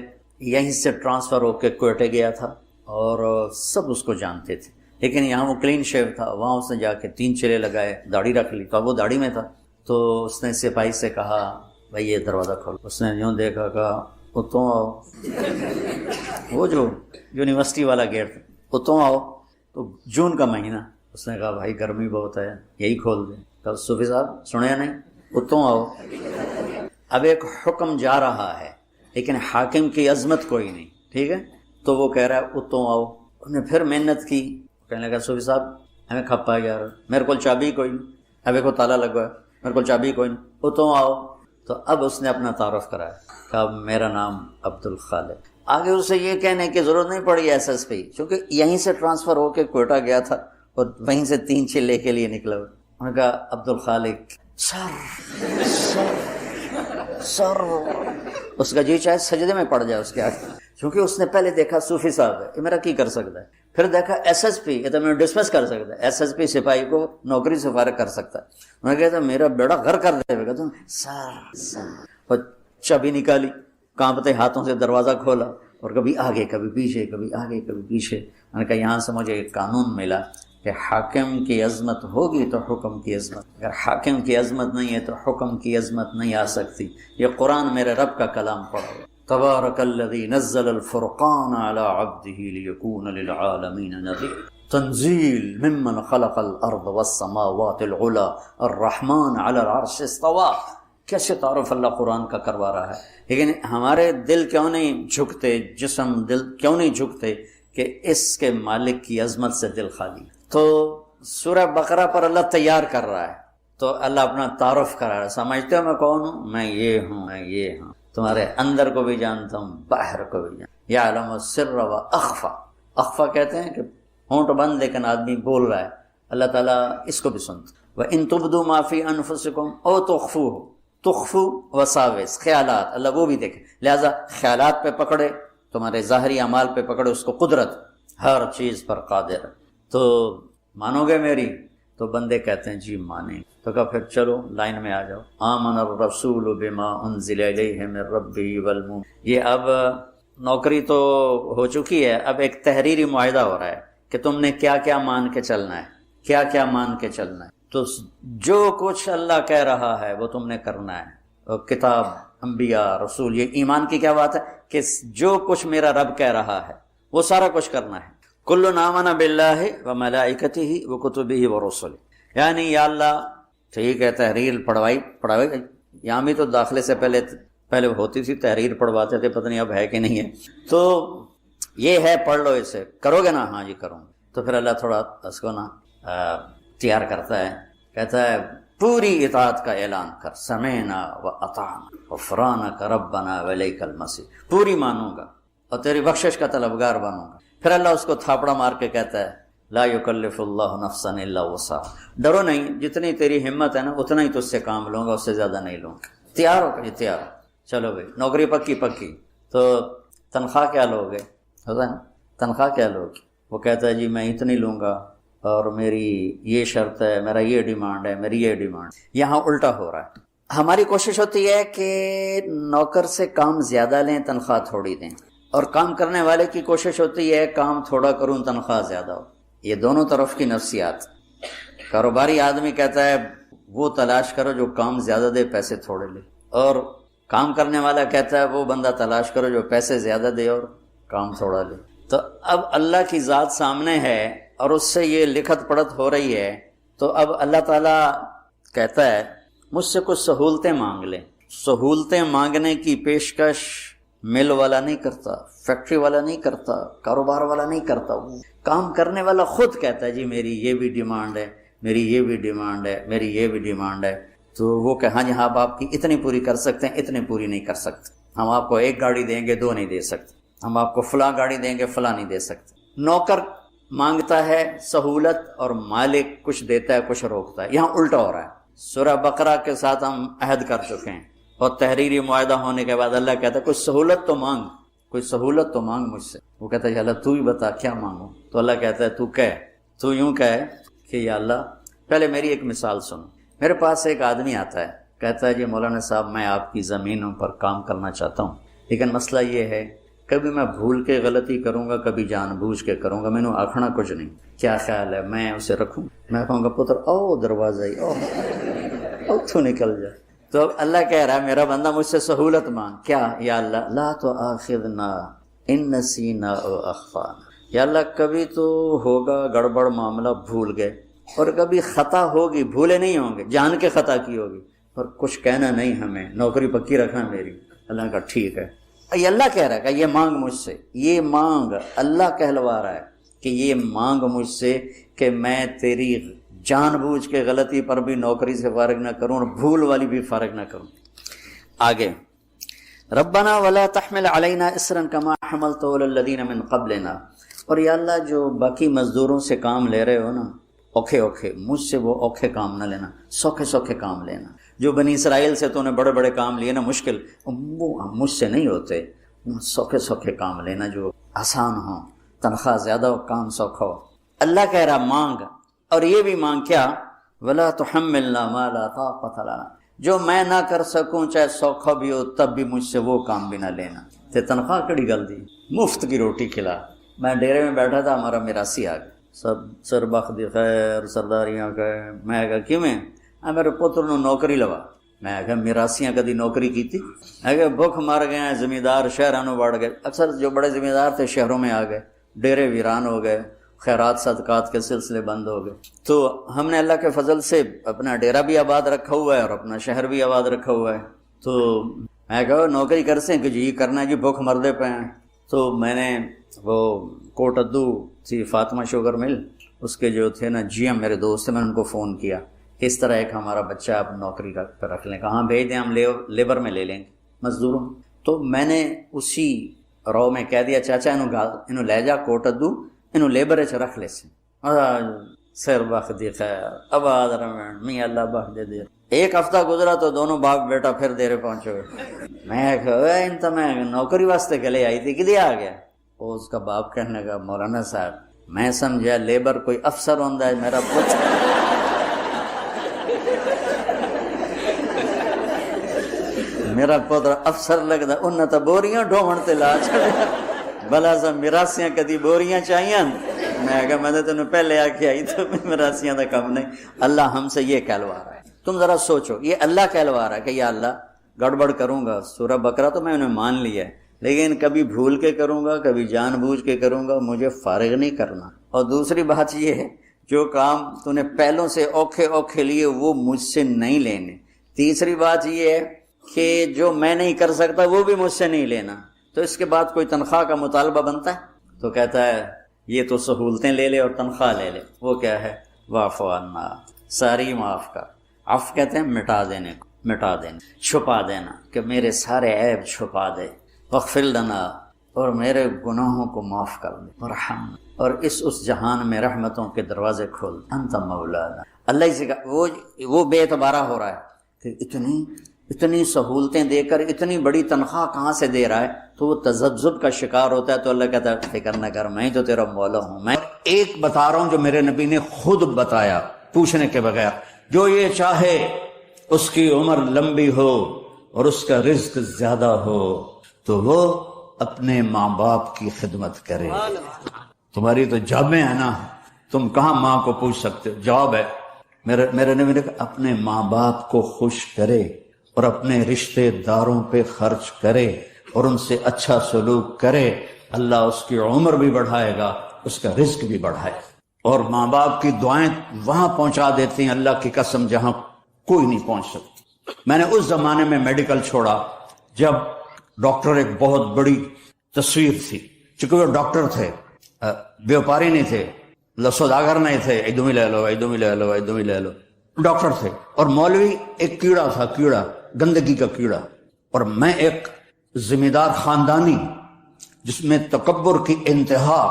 یہیں سے ٹرانسفر ہو کے کوئٹے گیا تھا، اور سب اس کو جانتے تھے، لیکن یہاں وہ کلین شیو تھا، وہاں اس نے جا کے 3 چلے لگائے، داڑھی رکھ لی، تو وہ داڑھی میں تھا۔ تو اس نے سپاہی سے کہا بھائی یہ دروازہ کھول۔ اس نے یوں دیکھا، کہا اتوں آؤ، وہ جو یونیورسٹی والا گیٹ تھا، اتوں آؤ۔ تو جون کا مہینہ، اس نے کہا بھائی گرمی بہت ہے، یہی کھول دیں۔ تو صوفی صاحب سنیا نہیں، اتوں آؤ۔ اب ایک حکم جا رہا ہے لیکن حاکم کی عظمت کوئی نہیں، ٹھیک ہے؟ تو وہ کہہ رہا ہے اتوں آؤ۔ انہوں نے پھر محنت کی، کہنے لگا صوفی صاحب ہمیں کھپا یار، میرے کو چابی کوئی نہیں، ابھی کو تالا لگوا ہے، میرے کو چابی کوئی نہیں، اتوں آؤ۔ تو اب اس نے اپنا تعارف کرایا، کہا میرا نام عبدالخالق۔ آگے اسے یہ کہنے کی ضرورت نہیں پڑی SSP، چونکہ یہیں سے ٹرانسفر ہو کے کوئٹہ گیا تھا اور وہیں سے 3 چلے کے لیے نکلا ہوا۔ انہوں نے کہا عبدالخالق سر، اس کا جی چاہے سجدے میں پڑ جائے اس کے آگے، کیونکہ اس نے پہلے دیکھا صوفی صاحب ہے، یہ میرا کی کر سکتا ہے، پھر دیکھا SSP، یہ تو میں ڈسمس کر سکتا ہے، SSP سپاہی کو نوکری سے فارغ کر سکتا ہے۔ انہوں نے کہا میرا بیڑا غر کر دے گا تم، سر، اور چابی نکالی، کانپتے ہاتھوں سے دروازہ کھولا، اور کبھی آگے کبھی پیچھے، کبھی آگے کبھی پیچھے۔ میں نے کہا یہاں سے مجھے ایک قانون ملا کہ حاکم کی عظمت ہوگی تو حکم کی عظمت، اگر حاکم کی عظمت نہیں ہے تو حکم کی عظمت نہیں آ سکتی۔ یہ قرآن میرے رب کا کلام پڑھو، تبارک الذی نزل الفرقان علی عبدہ لیکون للعالمین نذیر، تنزیل ممن خلق الارض والسماوات العلی، الرحمن علی العرش استوی۔ کیسے تعارف اللہ قرآن کا کروا رہا ہے، لیکن ہمارے دل کیوں نہیں جھکتے، جسم دل کیوں نہیں جھکتے کہ اس کے مالک کی عظمت سے دل خالی۔ تو سورہ بقرہ پر اللہ تیار کر رہا ہے، تو اللہ اپنا تعارف کرا رہا ہے، سمجھتے ہو میں کون ہوں، میں یہ ہوں، میں یہ ہوں۔ تو تمہارے اندر کو بھی جانتا ہوں، باہر کو بھی جانتا ہوں۔ یعلم السر و اخفا، اخفا کہتے ہیں کہ ہونٹ بند لیکن آدمی بول رہا ہے، اللہ تعالیٰ اس کو بھی سنتا۔ وَإِن تُبْدُوا مَا فِي أَنفُسِكُمْ أَوْ تُخْفُوهُ، تخفو وساوس، خیالات، اللہ وہ بھی دیکھے، لہذا خیالات پہ پکڑے، تمہارے ظاہری اعمال پہ پکڑے اس کو، قدرت ہر چیز پر قادر ہے۔ تو مانو گے میری؟ تو بندے کہتے ہیں جی مانیں۔ تو کہا پھر چلو لائن میں آ جاؤ، آمن الرسول بما انزل الیہ من ربہ والمؤمنون۔ یہ اب نوکری تو ہو چکی ہے، اب ایک تحریری معاہدہ ہو رہا ہے کہ تم نے کیا کیا مان کے چلنا ہے، کیا کیا مان کے چلنا ہے۔ تو جو کچھ اللہ کہہ رہا ہے وہ تم نے کرنا ہے، اور کتاب، انبیاء، رسول، یہ ایمان کی کیا بات ہے کہ جو کچھ میرا رب کہہ رہا ہے وہ سارا کچھ کرنا ہے۔ کل آمن باللہ وملائکتہ وکتبہ ورسلہ، یعنی یا اللہ ٹھیک ہے تحریر پڑھوائی، یہاں بھی تو داخلے سے پہلے ہوتی تھی تحریر پڑھواتے تھے، پتہ نہیں اب ہے کہ نہیں ہے، تو یہ ہے پڑھ لو اسے، کرو گے نا؟ ہاں جی کروں گا۔ تو پھر اللہ تھوڑا اس کو نا تیار کرتا ہے، کہتا ہے پوری اطاعت کا اعلان کر، سمعنا واطعنا غفرانک ربنا والیک المصیر، پوری مانوں گا اور تیری بخشش کا طلبگار بنوں گا۔ پھر اللہ اس کو تھاپڑا مار کے کہتا ہے لا یکلف اللہ نفسا الا وسعها، ڈرو نہیں، جتنی تیری ہمت ہے نا اتنا ہی تجھ سے کام لوں گا، اس سے زیادہ نہیں لوں گا۔ تیار ہو گئی؟ تیار۔ چلو بھائی نوکری پکی، تو تنخواہ کیا لوگے؟ ہوتا ہے نا تنخواہ کیا لوگے؟ وہ کہتا ہے جی میں اتنی لوں گا اور میری یہ شرط ہے، میرا یہ ڈیمانڈ ہے، میری یہ ڈیمانڈ۔ یہاں الٹا ہو رہا ہے، ہماری کوشش ہوتی ہے کہ نوکر سے کام زیادہ لیں تنخواہ تھوڑی دیں، اور کام کرنے والے کی کوشش ہوتی ہے کام تھوڑا کروں تنخواہ زیادہ ہو۔ یہ دونوں طرف کی نفسیات۔ کاروباری آدمی کہتا ہے وہ تلاش کرو جو کام زیادہ دے پیسے تھوڑے لے، اور کام کرنے والا کہتا ہے وہ بندہ تلاش کرو جو پیسے زیادہ دے اور کام تھوڑا لے۔ تو اب اللہ کی ذات سامنے ہے اور اس سے یہ لکھت پڑھت ہو رہی ہے، تو اب اللہ تعالیٰ کہتا ہے مجھ سے کچھ سہولتیں مانگ لیں۔ سہولتیں مانگنے کی پیشکش مل والا نہیں کرتا، فیکٹری والا نہیں کرتا، کاروبار والا نہیں کرتا، کام کرنے والا خود کہتا ہے جی میری یہ بھی ڈیمانڈ ہے، میری یہ بھی ڈیمانڈ ہے، میری یہ بھی ڈیمانڈ ہے۔ تو وہ کہ ہاں جی ہاں آپ کی اتنی پوری کر سکتے ہیں، اتنی پوری نہیں کر سکتے، ہم آپ کو ایک گاڑی دیں گے، دو نہیں دے سکتے، ہم آپ کو فلاں گاڑی دیں گے، فلاں نہیں دے سکتے۔ نوکر مانگتا ہے سہولت اور مالک کچھ دیتا ہے، کچھ روکتا ہے۔ یہاں الٹا ہو رہا ہے۔ سورہ بقرہ کے ساتھ ہم عہد کر چکے ہیں، اور تحریری معاہدہ ہونے کے بعد اللہ کہتا ہے کوئی سہولت تو مانگ، کوئی سہولت تو مانگ مجھ سے۔ وہ کہتا ہے یا اللہ تو ہی بتا کیا مانگوں؟ تو اللہ کہتا ہے تو یوں کہے کہ یا اللہ پہلے میری ایک مثال سنو۔ میرے پاس ایک آدمی آتا ہے، کہتا ہے جی مولانا صاحب میں آپ کی زمینوں پر کام کرنا چاہتا ہوں، لیکن مسئلہ یہ ہے کبھی میں بھول کے غلطی کروں گا، کبھی جان بوجھ کے کروں گا، میں نے آکھنا کچھ نہیں، کیا خیال ہے میں اسے رکھوں؟ میں کہوں گا پتر او دروازہ ہی او تو نکل جائے۔ تو اب اللہ کہہ رہا ہے میرا بندہ مجھ سے سہولت مانگ، کیا؟ یا اللہ لا تؤاخذنا ان نسینا او اخطانا، یا اللہ کبھی تو ہوگا گڑبڑ معاملہ، بھول گئے، اور کبھی خطا ہوگی، بھولے نہیں ہوں گے، جان کے خطا کی ہوگی، اور کچھ کہنا نہیں ہمیں، نوکری پکی رکھنا میری۔ اللہ کا ٹھیک ہے۔ یہ اللہ کہہ رہا ہے کہ یہ مانگ مجھ سے، یہ مانگ، اللہ کہلوا رہا ہے کہ یہ مانگ مجھ سے کہ میں تیری جان بوجھ کے غلطی پر بھی نوکری سے فارغ نہ کروں اور بھول والی بھی فارغ نہ کروں۔ آگے ربنا ولا تحمل علینا اسرا کما حملته علی الذین من قبلنا، اور یا اللہ جو باقی مزدوروں سے کام لے رہے ہو نا اوکھے، مجھ سے وہ اوکھے کام نہ لینا، سوکھے کام لینا۔ جو بنی اسرائیل سے تو نے بڑے کام لیے نا مشکل، وہ مجھ سے نہیں ہوتے، سوکھے کام لینا جو آسان ہوں، تنخواہ زیادہ ہو، کام سوکھا ہو۔ اللہ کہہ رہا مانگ، اور یہ بھی مانگ کیا؟ ولا تحملنا ما لا طاقت لنا، جو میں نہ کر سکوں چاہے سوکھا بھی ہو تب بھی مجھ سے وہ کام بھی نہ لینا۔ تے تنخواہ کڑی گل دی، مفت کی روٹی کھلا۔ میں ڈیرے میں بیٹھا تھا، ہمارا میراسی آ گیا، سب سربخ دی خیر سرداریاں کہ میں کہا کیوں میں میرے پتر نو نوکری لوا۔ میں کہا میراسیاں کدی نوکری کی تھی؟ میں کہا بھوک مار گئے ہیں، زمیندار شہرانوں بڑھ گئے، اکثر جو بڑے زمیندار تھے شہروں میں آ گئے، ڈیرے ویران ہو گئے، خیرات صدقات کے سلسلے بند ہو گئے۔ تو ہم نے اللہ کے فضل سے اپنا ڈیرا بھی آباد رکھا ہوا ہے اور اپنا شہر بھی آباد رکھا ہوا ہے۔ تو میں کہا نوکری کرتے ہیں کہ جی کرنا ہے جی، بھوک مردے پہ ہیں۔ تو میں نے وہ کوٹ ادو تھی فاطمہ شوگر مل، اس کے جو تھے نا جی ایم میرے دوست تھے، میں نے ان کو فون کیا اس طرح ایک ہمارا بچہ آپ نوکری پہ رکھ لیں، کہاں بھیج دیں، ہم لیبر میں لے لیں گے، مزدوروں۔ تو میں نے اسی رو میں کہہ دیا چاچا انہوں لے جا کوٹ ادو انہوں لیبر چ رکھ لے سے سر بخ دی خیر آباد رمن میاں اللہ بخ دے دے. ایک ہفتہ گزرا تو دونوں باپ بیٹا پھر دیر پہنچے ہوئے. میں نوکری واسطے گلے آئی تھی کدے آ گیا. وہ اس کا باپ کہنے لگا مولانا صاحب میں سمجھا لیبر کوئی افسر ہوندا ہے میرا پوچھ میرا پوتر افسر لگتا انہیں تو بوریاں ڈھومن تے لا چھڑیا بلا سا میراسیاں کدی بوریاں چاہیے. میں کہا میں نے تینوں پہلے آ کے آئی تو میراسیاں دا کم نہیں. اللہ ہم سے یہ کہلوا رہا ہے. تم ذرا سوچو یہ اللہ کہلوا رہا ہے کہ یا اللہ گڑبڑ کروں گا سورہ بقرہ تو میں انہیں مان لیا ہے لیکن کبھی بھول کے کروں گا کبھی جان بوجھ کے کروں گا مجھے فارغ نہیں کرنا. اور دوسری بات یہ ہے جو کام تو نے پہلوں سے اوکھے لیے وہ مجھ سے نہیں لینے. تیسری بات یہ ہے کہ جو میں نہیں کر سکتا وہ بھی مجھ سے نہیں لینا. تو اس کے بعد کوئی تنخواہ کا مطالبہ بنتا ہے تو کہتا ہے یہ تو سہولتیں لے لے اور تنخواہ لے لے. وہ کیا ہے واعف عنا ساری معاف کر. عفو کہتے ہیں مٹا دینا چھپا دینا کہ میرے سارے عیب چھپا دے. واغفر لنا اور میرے گناہوں کو معاف کر دے. ورحم اور اس جہان میں رحمتوں کے دروازے کھول. انت مولانا. اللہ سے وہ بے اعتبارہ ہو رہا ہے کہ اتنی سہولتیں دے کر اتنی بڑی تنخواہ کہاں سے دے رہا ہے تو وہ تذبذب کا شکار ہوتا ہے. تو اللہ کہتا ہے فکر نہ کر میں تو تیرا مولا ہوں. میں ایک بتا رہا ہوں جو میرے نبی نے خود بتایا پوچھنے کے بغیر. جو یہ چاہے اس کی عمر لمبی ہو اور اس کا رزق زیادہ ہو تو وہ اپنے ماں باپ کی خدمت کرے. تمہاری تو جابیں ہیں نا تم کہاں ماں کو پوچھ سکتے ہو. جواب ہے میرے نبی نے کہا اپنے ماں باپ کو خوش کرے اور اپنے رشتے داروں پہ خرچ کرے اور ان سے اچھا سلوک کرے. اللہ اس کی عمر بھی بڑھائے گا اس کا رزق بھی بڑھائے گا. اور ماں باپ کی دعائیں وہاں پہنچا دیتی ہیں اللہ کی قسم جہاں کوئی نہیں پہنچ سکتی. میں نے اس زمانے میں میڈیکل چھوڑا جب ڈاکٹر ایک بہت بڑی تصویر تھی. چونکہ وہ ڈاکٹر تھے بیوپاری نہیں تھے سوداگر نہیں تھے ادھم ہی لے لو ڈاکٹر تھے. اور مولوی ایک کیڑا تھا گندگی کا کیڑا. اور میں ایک ذمہ دار خاندانی جس میں تکبر کی انتہا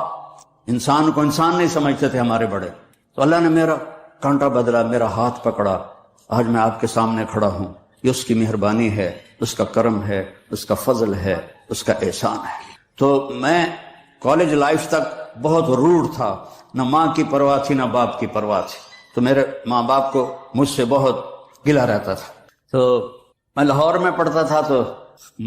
انسان کو انسان نہیں سمجھتے تھے ہمارے بڑے. تو اللہ نے میرا کانٹا بدلا میرا ہاتھ پکڑا. آج میں آپ کے سامنے کھڑا ہوں. یہ اس کی مہربانی ہے اس کا کرم ہے اس کا فضل ہے اس کا احسان ہے. تو میں کالج لائف تک بہت روڈ تھا. نہ ماں کی پرواہ تھی نہ باپ کی پرواہ تھی. تو میرے ماں باپ کو مجھ سے بہت گلہ رہتا تھا. تو میں لاہور میں پڑھتا تھا تو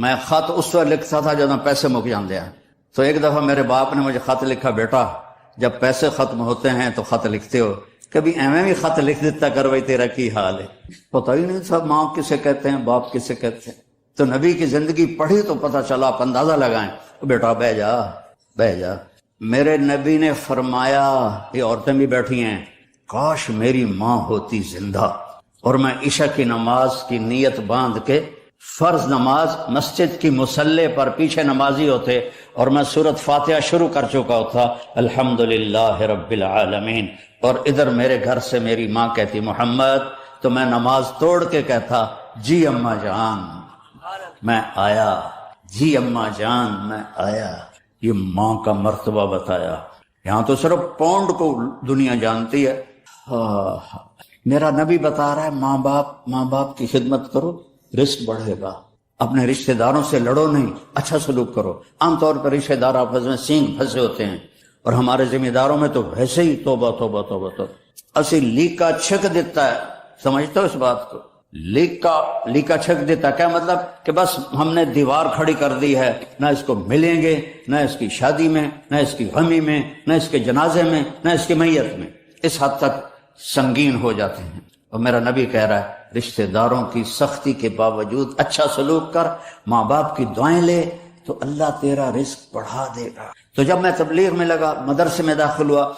میں خط اس وقت لکھتا تھا جب پیسے مک جاندے ہیں. تو ایک دفعہ میرے باپ نے مجھے خط لکھا بیٹا جب پیسے ختم ہوتے ہیں تو خط لکھتے ہو کبھی ایویں بھی خط لکھ دیتا کر بھائی تیرا کی حال ہے. پتہ ہی نہیں تھا ماں کسے کہتے ہیں باپ کسے کہتے ہیں. تو نبی کی زندگی پڑھی تو پتہ چلا آپ اندازہ لگائیں. بیٹا بہ جا. میرے نبی نے فرمایا یہ عورتیں بھی بیٹھی ہیں کاش میری ماں ہوتی زندہ اور میں عشاء کی نماز کی نیت باندھ کے فرض نماز مسجد کی مصلی پر پیچھے نمازی ہوتے اور میں سورۃ فاتحہ شروع کر چکا ہوتا الحمدللہ رب العالمین اور ادھر میرے گھر سے میری ماں کہتی محمد تو میں نماز توڑ کے کہتا جی اماں جان میں آیا. جی اماں جان میں آیا. یہ ماں کا مرتبہ بتایا. یہاں تو صرف پاؤنڈ کو دنیا جانتی ہے. میرا نبی بتا رہا ہے ماں باپ کی خدمت کرو رزق بڑھے گا. اپنے رشتہ داروں سے لڑو نہیں اچھا سلوک کرو. عام طور پر رشتہ دار آپس میں سینگ پھنسے ہوتے ہیں اور ہمارے ذمہ داروں میں تو ویسے ہی توبہ اسی لیکا چھک دیتا ہے. سمجھتے ہو اس بات کو؟ لیکا چھک دیتا کیا مطلب کہ بس ہم نے دیوار کھڑی کر دی ہے نہ اس کو ملیں گے نہ اس کی شادی میں نہ اس کی غمی میں نہ اس کے جنازے میں نہ اس کی میت میں. اس حد تک سنگین ہو جاتے ہیں. اور میرا نبی کہہ رہا ہے رشتہ داروں کی سختی کے باوجود اچھا سلوک کر ماں باپ کی دعائیں لے تو اللہ تیرا رزق بڑھا دے گا. تو جب میں تبلیغ میں لگا مدرسے میں داخل ہوا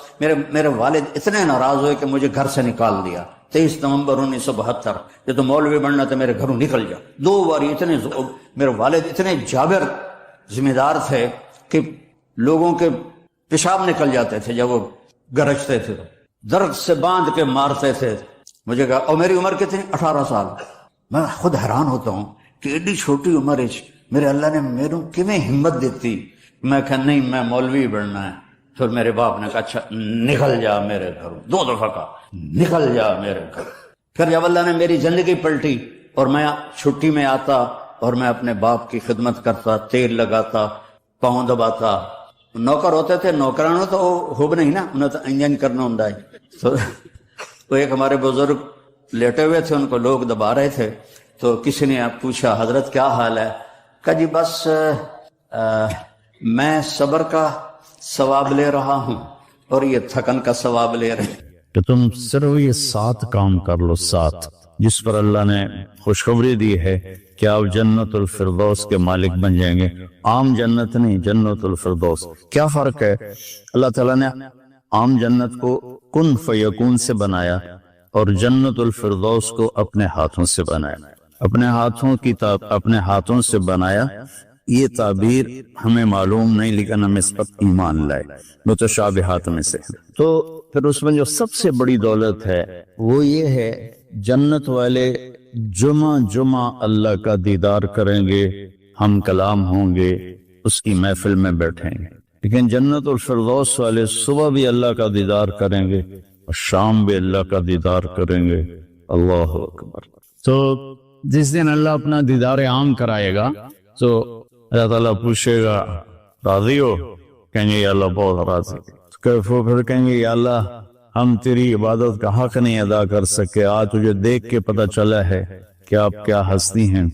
میرے والد اتنے ناراض ہوئے کہ مجھے گھر سے نکال دیا. 23 نومبر 1972 یہ تو مولوی بننا تو میرے گھروں نکل جا. 2 بار اتنے میرے والد اتنے جابر ذمہ دار تھے کہ لوگوں کے پیشاب نکل جاتے تھے جب وہ گرجتے تھے درد سے باندھ کے مارتے تھے. مجھے کہا اور میری عمر کتنی 18 سال. میں خود حیران ہوتا ہوں کہ ایڈی چھوٹی عمر میرے اللہ نے میرے کیویں ہمت دیتی. میں کہا نہیں میں مولوی بننا ہے. پھر میرے باپ نے کہا اچھا نکل جا میرے گھر. 2 دفعہ کہا نکل جا میرے گھر. پھر جب اللہ نے میری زندگی پلٹی اور میں چھٹی میں آتا اور میں اپنے باپ کی خدمت کرتا, تیل لگاتا, پاؤں دباتا. نوکر ہوتے تھے, نوکرانوں تو خوب نہیں نا, انہیں تو انجن کرنا ہوں. تو ایک ہمارے بزرگ لیٹے ہوئے تھے, ان کو لوگ دبا رہے تھے. تو کسی نے پوچھا حضرت کیا حال ہے؟ کہا جی بس میں صبر کا ثواب لے رہا ہوں اور یہ تھکن کا ثواب لے رہے ہیں. کہ تم صرف یہ 7 کام کر لو, 7 جس پر اللہ نے خوشخبری دی ہے کہ آپ جنت الفردوس کے مالک بن جائیں گے. عام جنت نہیں, جنت الفردوس. کیا فرق ہے؟ اللہ تعالیٰ نے عام جنت کو کن فیکون سے بنایا اور جنت الفردوس کو اپنے ہاتھوں سے بنایا. اپنے ہاتھوں سے بنایا. یہ تعبیر ہمیں معلوم نہیں, لیکن ہم اس پر ایمان لائے, متشابہات میں سے. تو پھر اس میں جو سب سے بڑی دولت ہے وہ یہ ہے جنت والے جمعہ اللہ کا دیدار کریں گے, ہم کلام ہوں گے, اس کی محفل میں بیٹھیں گے. لیکن جنت الفردوس والے صبح بھی اللہ کا دیدار کریں گے اور شام بھی اللہ کا دیدار کریں گے. اللہ اکبر. تو جس دن اللہ اپنا دیدار عام کرائے گا تو اللہ تعالیٰ پوچھے گا راضی ہو؟ کہیں گے یا اللہ بہت راضی. پھر کہیں گے یا اللہ ہم تیری عبادت کا حق نہیں ادا کر سکے, آج تجھے دیکھ کے پتہ چلا ہے کہ آپ کیا ہستی ہیں,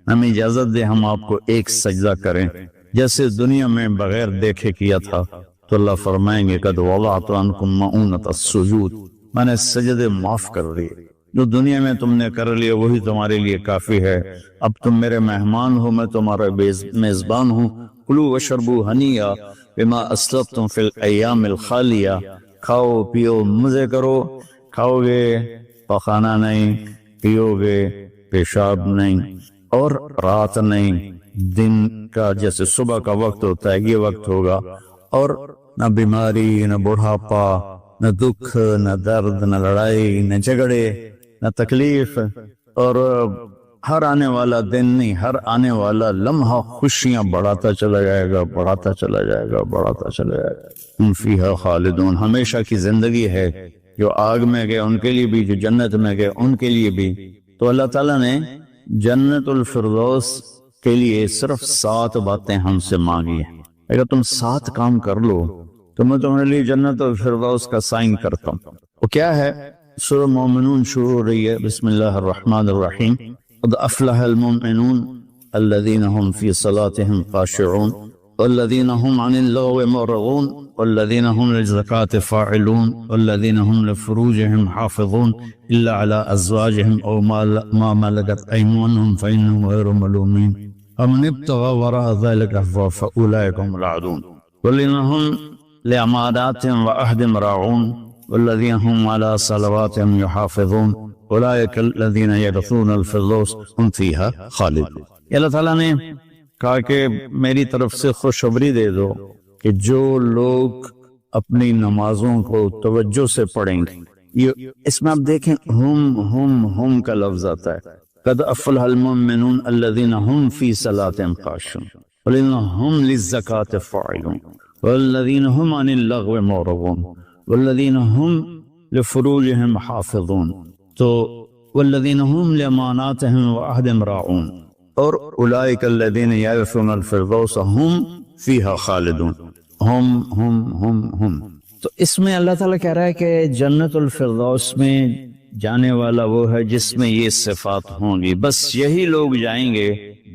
ہمیں اجازت دے ہم آپ کو ایک سجدہ کریں جیسے دنیا میں بغیر دیکھے کیا تھا. تو اللہ فرمائیں گے قد وضعت عنکم مؤونۃ السجود, میں نے سجدے معاف کر دیے, جو دنیا میں تم نے کر لیا وہی تمہارے لیے کافی ہے. اب تم میرے مہمان ہو, میں تمہارا میزبان ہوں. کلوا واشربوا ہنیئا بما اسلفتم فی الایام الخالیہ, کھاؤ پیو مزے کرو. کھاؤ گے پخانہ نہیں, پیو گے پیشاب نہیں, اور رات نہیں, دن کا جیسے صبح کا وقت ہوتا ہے یہ وقت ہوگا. اور نہ بیماری, نہ بڑھاپا, نہ دکھ, نہ درد, نہ لڑائی, نہ جھگڑے, نہ تکلیف. اور ہر آنے والا دن نہیں, ہر آنے والا لمحہ خوشیاں بڑھاتا چلا جائے گا, بڑھاتا چلا جائے گا, بڑھاتا چلا جائے گا. ہم فیہا خالدون, ہمیشہ کی زندگی ہے. جو آگ میں گئے ان کے لیے بھی, جو جنت میں گئے ان کے لیے بھی. تو اللہ تعالیٰ نے جنت الفردوس کے لیے صرف 7 باتیں ہم سے مانگی ہیں. اگر تم 7 کام کر لو تو میں تمہارے لیے جنت الفردوس کا سائن کرتا ہوں. وہ کیا ہے؟ سورہ مومنون شروع ہو رہی ہے, بسم اللہ الرحمن الرحیم. قد افلح المؤمنون الذين هم في صلاتهم خاشعون والذين هم عن اللغو معرضون والذين هم للزكاة فاعلون والذين هم لفروجهم حافظون إلا على أزواجهم أو ما ملكت أيمانهم فإنهم غير ملومين ومن ابتغى وراء ذلك فأولئك هم العادون والذين هم لأماناتهم وعهدهم راعون والذين هم على صلواتهم يحافظون اولئک الذین یرثون الفردوس هم فیہا خالدون. اللہ تعالیٰ نے کہا کہ میری طرف سے خوشخبری دے دو کہ جو لوگ اپنی نمازوں کو توجہ سے پڑھیں گے. یہ اس میں آپ دیکھیں ہم کا لفظ آتا ہے. قد افلح المؤمنون الذین هم فی صلاتهم خاشعون والذین هم للزکاة فاعلون والذین هم عن اللغو معرضون والذین هم لفروجهم حافظون. تو والذین هم لأماناتهم وعهدهم راعون اور اولئک الذین یرثون الفردوس هم فیہا خالدون. ہم تو اس میں اللہ تعالیٰ کہہ رہا ہے کہ جنت الفردوس میں جانے والا وہ ہے جس میں یہ صفات ہوں گی. بس یہی لوگ جائیں گے,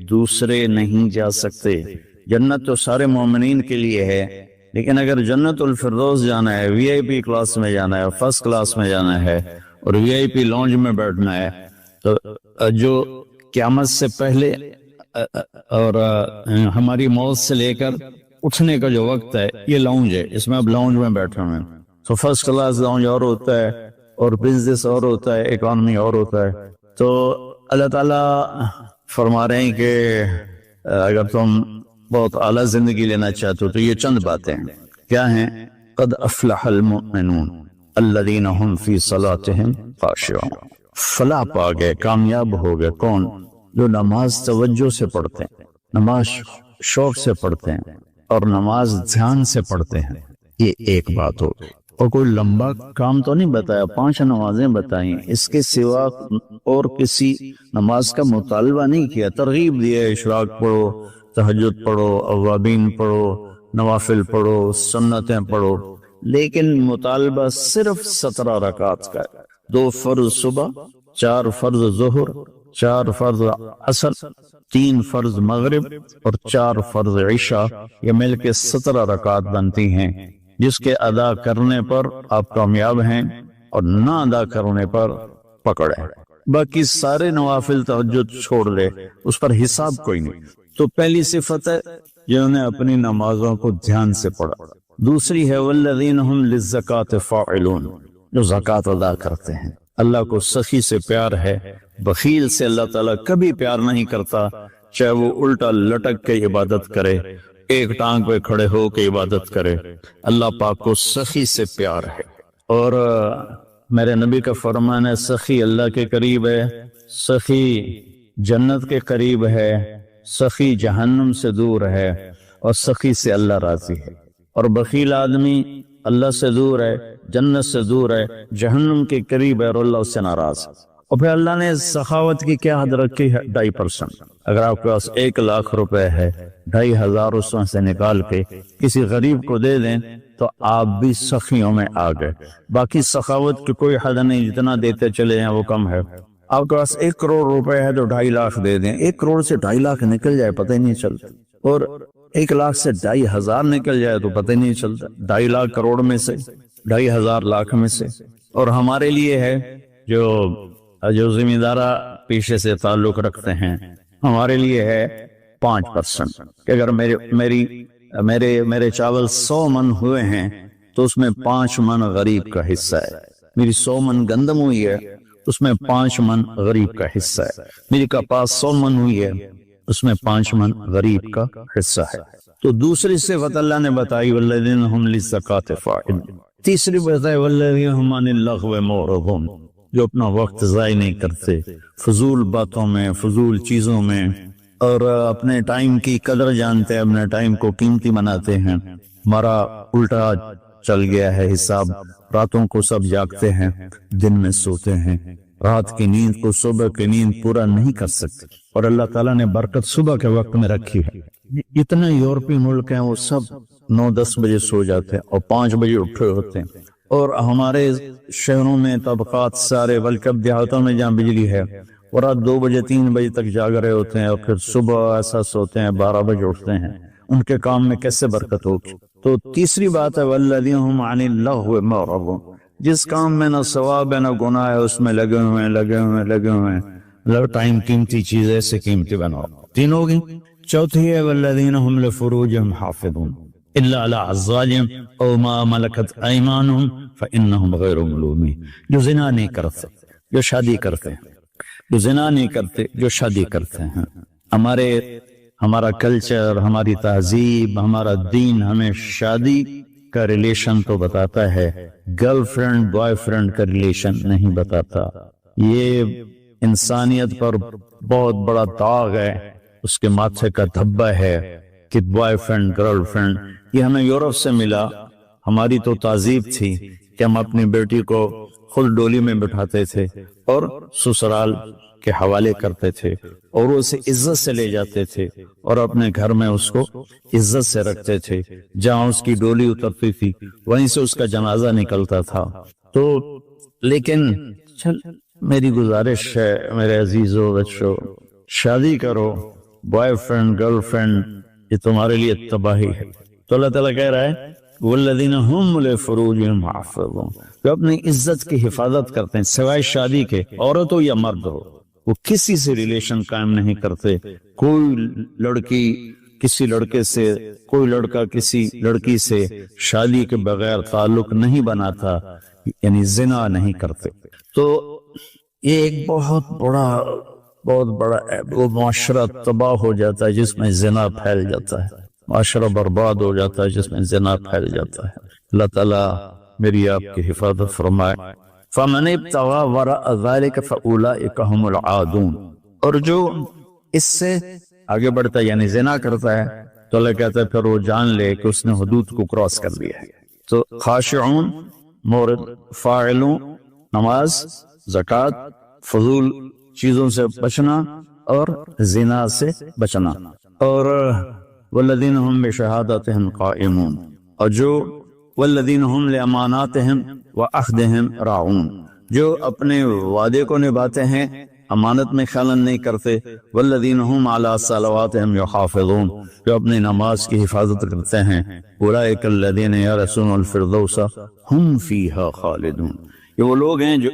دوسرے نہیں جا سکتے. جنت تو سارے مومنین کے لیے ہے, لیکن اگر جنت الفردوس جانا ہے, وی آئی پی کلاس میں جانا ہے, فرسٹ کلاس میں جانا ہے اور وی آئی پی لانج میں بیٹھنا ہے, تو جو قیامت سے پہلے اور ہماری موت سے لے کر اٹھنے کا جو وقت ہے یہ لاؤنج ہے, اس میں اب لاؤنج میں بیٹھے ہوئے ہیں. تو فرسٹ کلاس لاؤنج اور ہوتا ہے اور بزنس اور ہوتا ہے, اکانومی اور ہوتا ہے. تو اللہ تعالیٰ فرما رہے ہیں کہ اگر تم بہت اعلیٰ زندگی لینا چاہتے ہو تو یہ چند باتیں ہیں. کیا ہیں؟ قد افلح المؤمنون الذین هم فی صلاتهم خاشعون. فلاح پا گئے, کامیاب ہو گئے. کون؟ جو نماز توجہ سے پڑھتے ہیں. نماز شوق سے پڑھتے ہیں اور نماز دھیان سے پڑھتے ہیں، یہ ایک بات ہو۔ اور کوئی لمبا کام تو نہیں بتایا، 5 نمازیں بتائیں، اس کے سوا اور کسی نماز کا مطالبہ نہیں کیا، ترغیب دیا، اشراق پڑھو، تہجد پڑھو، اوابین پڑھو، نوافل پڑھو، سنتیں پڑھو، لیکن مطالبہ صرف 17 رکعت کا ہے، 2 فرض صبح، 4 فرض ظہر، 4 فرض عصر، 3 فرض مغرب اور 4 فرض عشاء، یہ مل کے 17 رکعت بنتی ہیں، جس کے ادا کرنے پر آپ کامیاب ہیں اور نہ ادا کرنے پر پکڑے۔ باقی سارے نوافل تہجد چھوڑ لے، اس پر حساب کوئی نہیں۔ تو پہلی صفت ہے جنہوں نے اپنی نمازوں کو دھیان سے پڑھا۔ دوسری ہے والذین ہم للزکاۃ فاعلون، جو زکوٰۃ ادا کرتے ہیں۔ اللہ کو سخی سے پیار ہے، بخیل سے اللہ تعالیٰ کبھی پیار نہیں کرتا، چاہے وہ الٹا لٹک کے عبادت کرے، ایک ٹانگ پہ کھڑے ہو کے عبادت کرے، اللہ پاک کو سخی سے پیار ہے۔ اور میرے نبی کا فرمان ہے سخی اللہ کے قریب ہے، سخی جنت کے قریب ہے، سخی جہنم سے دور ہے، اور سخی سے اللہ راضی ہے۔ اور بخیل آدمی اللہ سے دور ہے، جنت سے دور ہے، جہنم کے قریب ہے اور اللہ اس سے ناراض ہے۔ اور پھر اللہ نے سخاوت کی کیا حد رکھی ہے؟ 2.5%۔ اگر آپ کے پاس 1 لاکھ روپے ہے، 2,500 اس میں سے نکال کے کسی غریب کو دے دیں تو آپ بھی سخیوں میں آ گئے۔ باقی سخاوت کی کوئی حد نہیں، جتنا دیتے چلے ہیں وہ کم ہے۔ آپ کے پاس 1 کروڑ روپے ہے تو 2.5 لاکھ دے دیں، 1 کروڑ سے 2.5 لاکھ نکل جائے پتہ ہی نہیں چلتا، اور 1 لاکھ سے 2,500 نکل جائے تو پتہ ہی نہیں چلتا، 2.5 لاکھ کروڑ میں سے، 2,500 لاکھ میں سے۔ اور ہمارے لیے ہے جو ذمہ دارہ پیشے سے تعلق رکھتے ہیں، ہمارے لیے ہے 5%، کہ اگر میرے چاول 100 من ہوئے ہیں تو اس میں 5 من غریب کا حصہ ہے، میری 100 من گندم ہوئی ہے اس میں 5 من غریب کا حصہ ہے، میری کپاس 100 من ہوئی ہے اس میں 5 من غریب کا حصہ ہے۔ تو دوسری صفت اللہ نے بتائی والذین ہم للزکاۃ فاعلون۔ تیسری بتائی والذین ہم عن اللغو معرضون، جو اپنا وقت ضائع نہیں کرتے فضول باتوں میں، فضول چیزوں میں، اور اپنے ٹائم کی قدر جانتے ہیں، اپنے ٹائم کو قیمتی بناتے ہیں۔ ہمارا الٹا چل گیا ہے حساب، راتوں کو سب جاگتے ہیں، دن میں سوتے ہیں، رات کی نیند کو صبح کی نیند پورا نہیں کر سکتے، اور اللہ تعالیٰ نے برکت صبح کے وقت میں رکھی ہے۔ اتنے یورپی ملک ہیں وہ سب 9-10 بجے سو جاتے ہیں اور 5 بجے اٹھے ہوتے ہیں، اور ہمارے شہروں میں طبقات سارے، بلکہ اب دیہاتوں میں جہاں بجلی ہے وہ رات 2 بجے 3 بجے تک جاگ رہے ہوتے ہیں، اور پھر صبح ایسا سوتے ہیں 12 بجے اٹھتے ہیں، ان کے کام میں کیسے برکت ہوگی؟ تو تیسری بات ہے والذین ہم عن اللغو معرضون، جس کام میں نہ ثواب ہے نہ گناہ ہے اس میں لگے ہوئے ہیں، ٹائم قیمتی چیز ایسے قیمتی بناؤ۔ 3 ہوگی۔ چوتھی ہے والذین ہم لفروجہم حافظون الا علی ازواجہم او ما ملکت ایمانہم فانہم غیر ملومین، جو زنا نہیں کرتے، جو شادی کرتے ہیں، جو زنا نہیں کرتے، جو شادی کرتے ہیں۔ ہمارا کلچر، ہماری تہذیب، ہمارا دین ہمیں شادی کا ریلیشن تو بتاتا ہے، گرل فرینڈ بوائے فرینڈ کا ریلیشن نہیں بتاتا۔ یہ انسانیت پر بہت بڑا داغ ہے، اس کے ماتھے کا دھبا ہے کہ بوائے فرینڈ گرل فرینڈ، یہ ہمیں یورپ سے ملا۔ ہماری تو تہذیب تھی کہ ہم اپنی بیٹی کو خود ڈولی میں بٹھاتے تھے اور سسرال کے حوالے کرتے تھے، اور اسے عزت سے لے جاتے تھے اور اپنے گھر میں اس کو عزت سے رکھتے تھے، جہاں اس کی ڈولی اترتی تھی وہیں سے اس کا جنازہ نکلتا تھا۔ تو لیکن میری گزارش ہے میرے عزیزو بچو، شادی کرو، بوائے فرینڈ گرل فرینڈ یہ تمہارے لیے تباہی ہے۔ تو اللہ تعالیٰ کہہ رہا ہے والذین ہم لفروجہم حافظون، جو اپنی عزت کی حفاظت کرتے ہیں سوائے شادی کے، عورت ہو یا مرد ہو، وہ کسی سے ریلیشن قائم نہیں کرتے۔ کوئی لڑکی کسی لڑکے سے، کوئی لڑکا کسی لڑکی سے شادی کے بغیر تعلق نہیں بناتا، یعنی زنا نہیں کرتے۔ تو یہ ایک بہت بڑا وہ معاشرہ تباہ ہو جاتا ہے جس میں زنا پھیل جاتا ہے، معاشرہ برباد ہو جاتا ہے جس میں زنا پھیل جاتا ہے۔ اللہ تعالیٰ میری آپ کی حفاظت فرمائے۔ فَمَنِ ابْتَغَىٰ وَرَاءَ ذَلِكَ فَأُولَٰئِكَ هُمُ الْعَادُونَ، اور جو اس سے آگے بڑھتا ہے یعنی زنا کرتا ہے تو اللہ کہتا ہے پھر وہ جان لے کہ اس نے حدود کو کراس کر دیا ہے. تو خاشعون مورد، فاعلون نماز، زکوٰۃ، فضول چیزوں سے بچنا اور زنا سے بچنا، اور والذین ہم بشہادتہم قائمون، اور جو والذین ہم لاماناتہم وعہدہم راعون، جو اپنے وعدے کو نبھاتے ہیں، امانت میں خیانت نہیں کرتے. والذین ہم علی صلواتہم یحافظون، جو اپنی نماز کی حفاظت کرتے ہیں. اولئک الذین یرثون الفردوس ہم فیہا خالدون، یہ وہ لوگ ہیں جو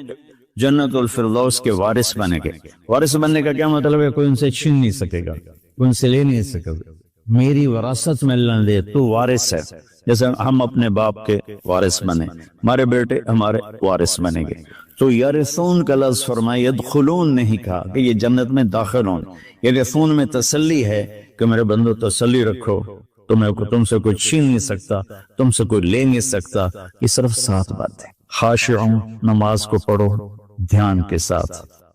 جنت الفردوس کے وارث بنے گے. وارث بننے کا کیا مطلب ہے؟ کوئی ان سے چھین نہیں سکے گا، کوئی ان سے لے نہیں سکے گا. میری وراثت میں اللہ نے دے، تو وارث ہے. جیسے ہم اپنے باپ کے وارث بنے، ہمارے بیٹے ہمارے وارث بنے گے. تو یرثون کا لفظ فرمائے، یدخلون نہیں کہا کہ یہ جنت میں داخل ہوں. یرثون میں تسلی ہے کہ میرے بندو تسلی رکھو، تم سے کوئی چھین نہیں سکتا، تم سے کوئی لے نہیں سکتا. یہ صرف 7 باتیں. خاشعون، نماز کو پڑھو دھیان کے ساتھ،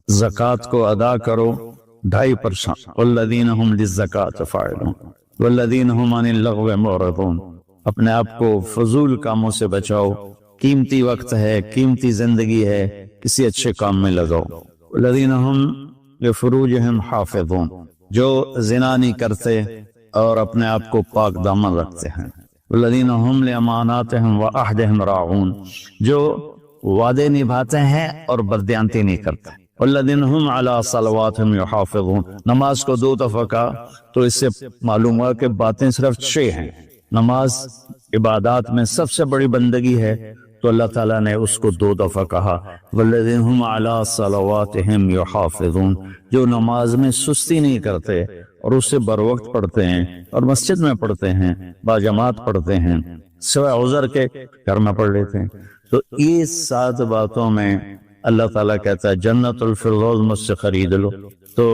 زکوٰۃ کو ادا کرو 2.5%. والذین ہم للزکاۃ فاعلون والذین ہم عن اللغو معرضون، اپنے آپ کو فضول کاموں سے بچاؤ. قیمتی وقت ہے، قیمتی زندگی ہے، کسی اچھے کام میں لگاؤ. والذین ہم لفروجہم حافظون، جو زنا نہیں کرتے اور اپنے آپ کو پاک دامن رکھتے ہیں. والذین ہم لاماناتہم وعہدہم راعون، جو وعدے نبھاتے ہیں اور بددیانتی نہیں کرتے. والذین ہم علی صلواتہم یحافظون، نماز کو 2 دفعہ کہا تو اس سے معلوم ہوا کہ باتیں صرف 6 ہیں. نماز عبادات میں سب سے بڑی بندگی ہے، تو اللہ تعالیٰ نے اس کو 2 دفعہ کہا. والذین ہم علی صلواتہم یحافظون، جو نماز میں سستی نہیں کرتے اور اسے بر وقت پڑھتے ہیں اور مسجد میں پڑھتے ہیں، باجماعت پڑھتے ہیں، سوائے عذر کے گھر میں پڑھ لیتے ہیں. تو یہ 7 باتوں میں اللہ تعالیٰ کہتا ہے جنت الفردوس مجھ سے خرید لو. تو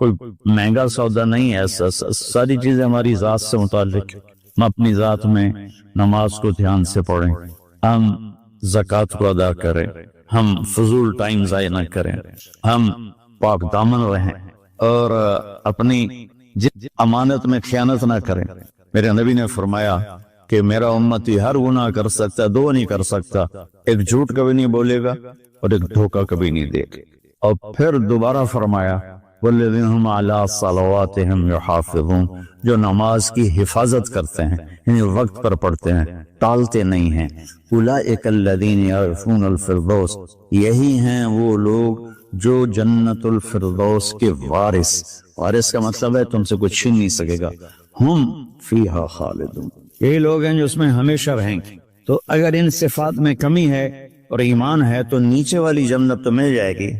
کوئی مہنگا سودا نہیں ہے، ساری چیزیں ہماری ذات سے متعلق. ہم اپنی ذات میں نماز کو دھیان سے پڑھیں، ہم زکوٰۃ کو ادا کریں، ہم فضول ٹائم ضائع نہ کریں، ہم پاک دامن رہیں اور اپنی امانت میں خیانت نہ کریں. میرے نبی نے فرمایا کہ میرا امتی ہر گناہ کر سکتا ہے، 2 نہیں کر سکتا، ایک جھوٹ کبھی نہیں بولے گا اور ایک دھوکہ کبھی نہیں دے گا. اور پھر دوبارہ فرمایا والذین ہم علی صلواتہم یحافظون، جو نماز کی حفاظت کرتے ہیں، یعنی وقت پر پڑھتے ہیں، ٹالتے نہیں ہیں. اولئک الذین یرثون الفردوس، یہی ہیں وہ لوگ جو جنت الفردوس کے وارث. وارث کا مطلب ہے تم سے کوئی چھین نہیں سکے گا. ہم فیہا خالدون، یہی لوگ ہیں جو اس میں ہمیشہ رہیں گے. تو اگر ان صفات میں کمی ہے اور ایمان ہے تو نیچے والی جنت تو مل جائے گی،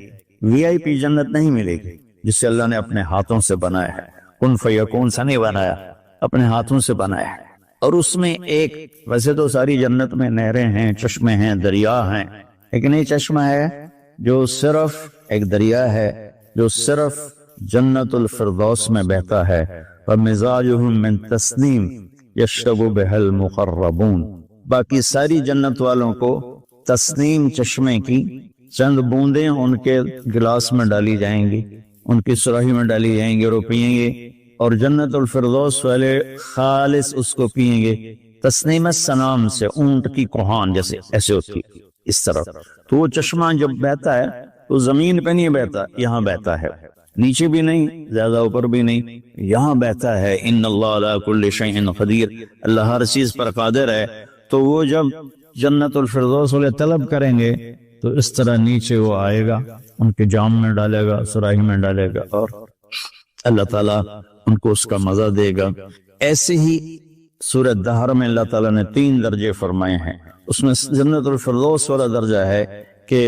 VIP جنت نہیں ملے گی جسے اللہ نے اپنے ہاتھوں سے بنایا ہے. کن فیکون سے نہیں بنایا، اپنے ہاتھوں سے بنایا ہے. اور اس میں ایک، ویسے تو ساری جنت میں نہریں ہیں، چشمے ہیں، دریا ہیں، لیکن یہ چشمہ ہے جو صرف ایک دریا ہے جو صرف جنت الفردوس میں بہتا ہے. وَمِزَاجُهُ مِن تَسْنِيمٍ يَشْرَبُ بِهَا الْمُقَرَّبُونَ، باقی ساری جنت والوں کو تسنیم چشمے کی چند بوندیں ان کے گلاس میں ڈالی جائیں گی، ان کی سراہی میں ڈالی جائیں گی اور وہ پیئیں گے. اور جنت الفردوس والے خالص اس کو پیئیں گے. تسنیم السنام سے اونٹ کی کوہان جیسے ایسے ہوتی اس طرح. تو وہ چشمہ جب بہتا ہے تو زمین پہ نہیں بہتا، یہاں بہتا ہے، نیچے بھی نہیں، زیادہ اوپر بھی نہیں، یہاں بہتا ہے. ان اللہ علی کل شیء قدیر، اللہ ہر چیز پر قادر ہے. تو وہ جب جنت الفردوس والے طلب کریں گے تو اس طرح نیچے وہ آئے گا، ان کے جام میں ڈالے گا، سراہی میں ڈالے گا، اور اللہ تعالیٰ ان کو اس کا مزہ دے گا. ایسے ہی سورہ دہر میں اللہ تعالیٰ نے 3 درجے فرمائے ہیں. اس میں جنت الفردوس والا درجہ ہے کہ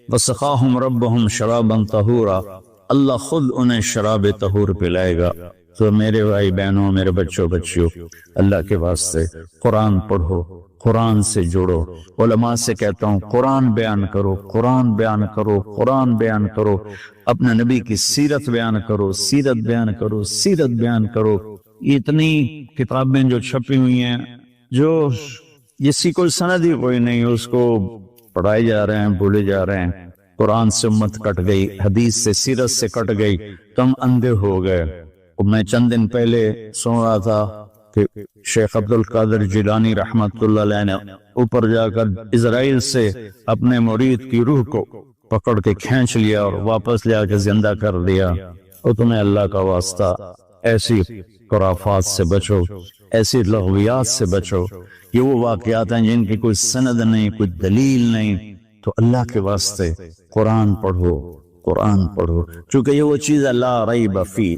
وَسَقَاهُمْ رَبُّهُمْ شَرَابًا طَهُورًا، اللہ خود انہیں شراب طہور پلائے گا. تو میرے بھائی بہنوں، میرے بچوں بچیوں، اللہ کے واسطے قرآن پڑھو، قرآن سے جوڑو. علماء سے کہتا ہوں قرآن بیان کرو، قرآن بیان کرو، قرآن بیان کرو. اپنے نبی کی سیرت بیان کرو، سیرت بیان کرو، سیرت بیان کرو. اتنی کتابیں جو چھپی ہوئی ہیں جو جس کی کوئی سند ہی کوئی نہیں، اس کو پڑھائے جا رہے ہیں، بھولے جا رہے ہیں. قرآن سے امت کٹ گئی، حدیث سے، سیرت سے کٹ گئی، تو ہم اندھے ہو گئے. میں چند دن پہلے سن رہا تھا کہ شیخ عبد القادر جیلانی رحمت اللہ علیہ نے اوپر جا کر اسرائیل سے اپنے مرید کی روح کو پکڑ کے کھینچ لیا اور واپس لے کے زندہ کر دیا۔ اور تمہیں اللہ کا واسطہ ایسی خرافات سے بچو، ایسی لغویات سے بچو۔ یہ وہ واقعات ہیں جن کی کوئی سند نہیں، کوئی دلیل نہیں، تو اللہ کے واسطے قرآن پڑھو، قرآن پڑھو، چونکہ یہ وہ چیز ہے لا ریب فی،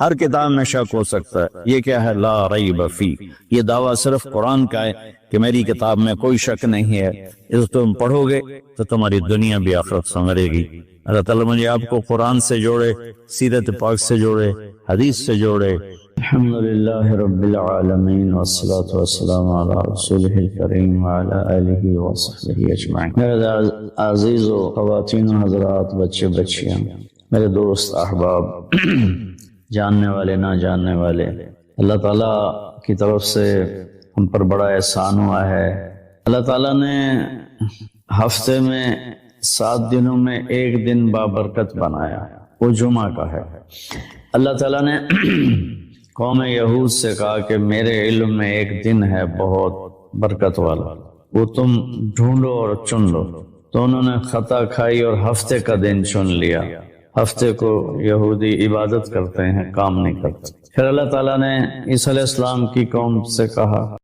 ہر کتاب میں شک ہو سکتا ہے، یہ کیا ہے؟ لا ریب فی۔ یہ دعویٰ صرف قرآن کا ہے کہ میری کتاب میں کوئی شک نہیں ہے، اس تم پڑھو گے تو تمہاری دنیا بھی آخرت سنورے گی۔ اللہ تعالیٰ مجھے آپ کو قرآن سے جوڑے، سیرت پاک سے جوڑے، حدیث سے جوڑے۔ الحمدللہ رب العالمین والصلاة والسلام علی رسولہ الکریم وعلی آلہ وصحبہ اجمعین۔ میرے عزیز و خواتین و حضرات، بچے بچیاں، میرے دوست احباب، جاننے والے نہ جاننے والے، اللہ تعالیٰ کی طرف سے ہم پر بڑا احسان ہوا ہے۔ اللہ تعالیٰ نے ہفتے میں 7 دنوں میں ایک دن بابرکت بنایا، وہ جمعہ کا ہے۔ اللہ تعالیٰ نے قوم یہود سے کہا کہ میرے علم میں ایک دن ہے بہت برکت والا، وہ تم ڈھونڈو اور چن لو۔ تو انہوں نے خطا کھائی اور ہفتے کا دن چن لیا۔ ہفتے کو یہودی عبادت کرتے ہیں، کام نہیں کرتے۔ پھر اللہ تعالیٰ نے عیسیٰ علیہ السلام کی قوم سے کہا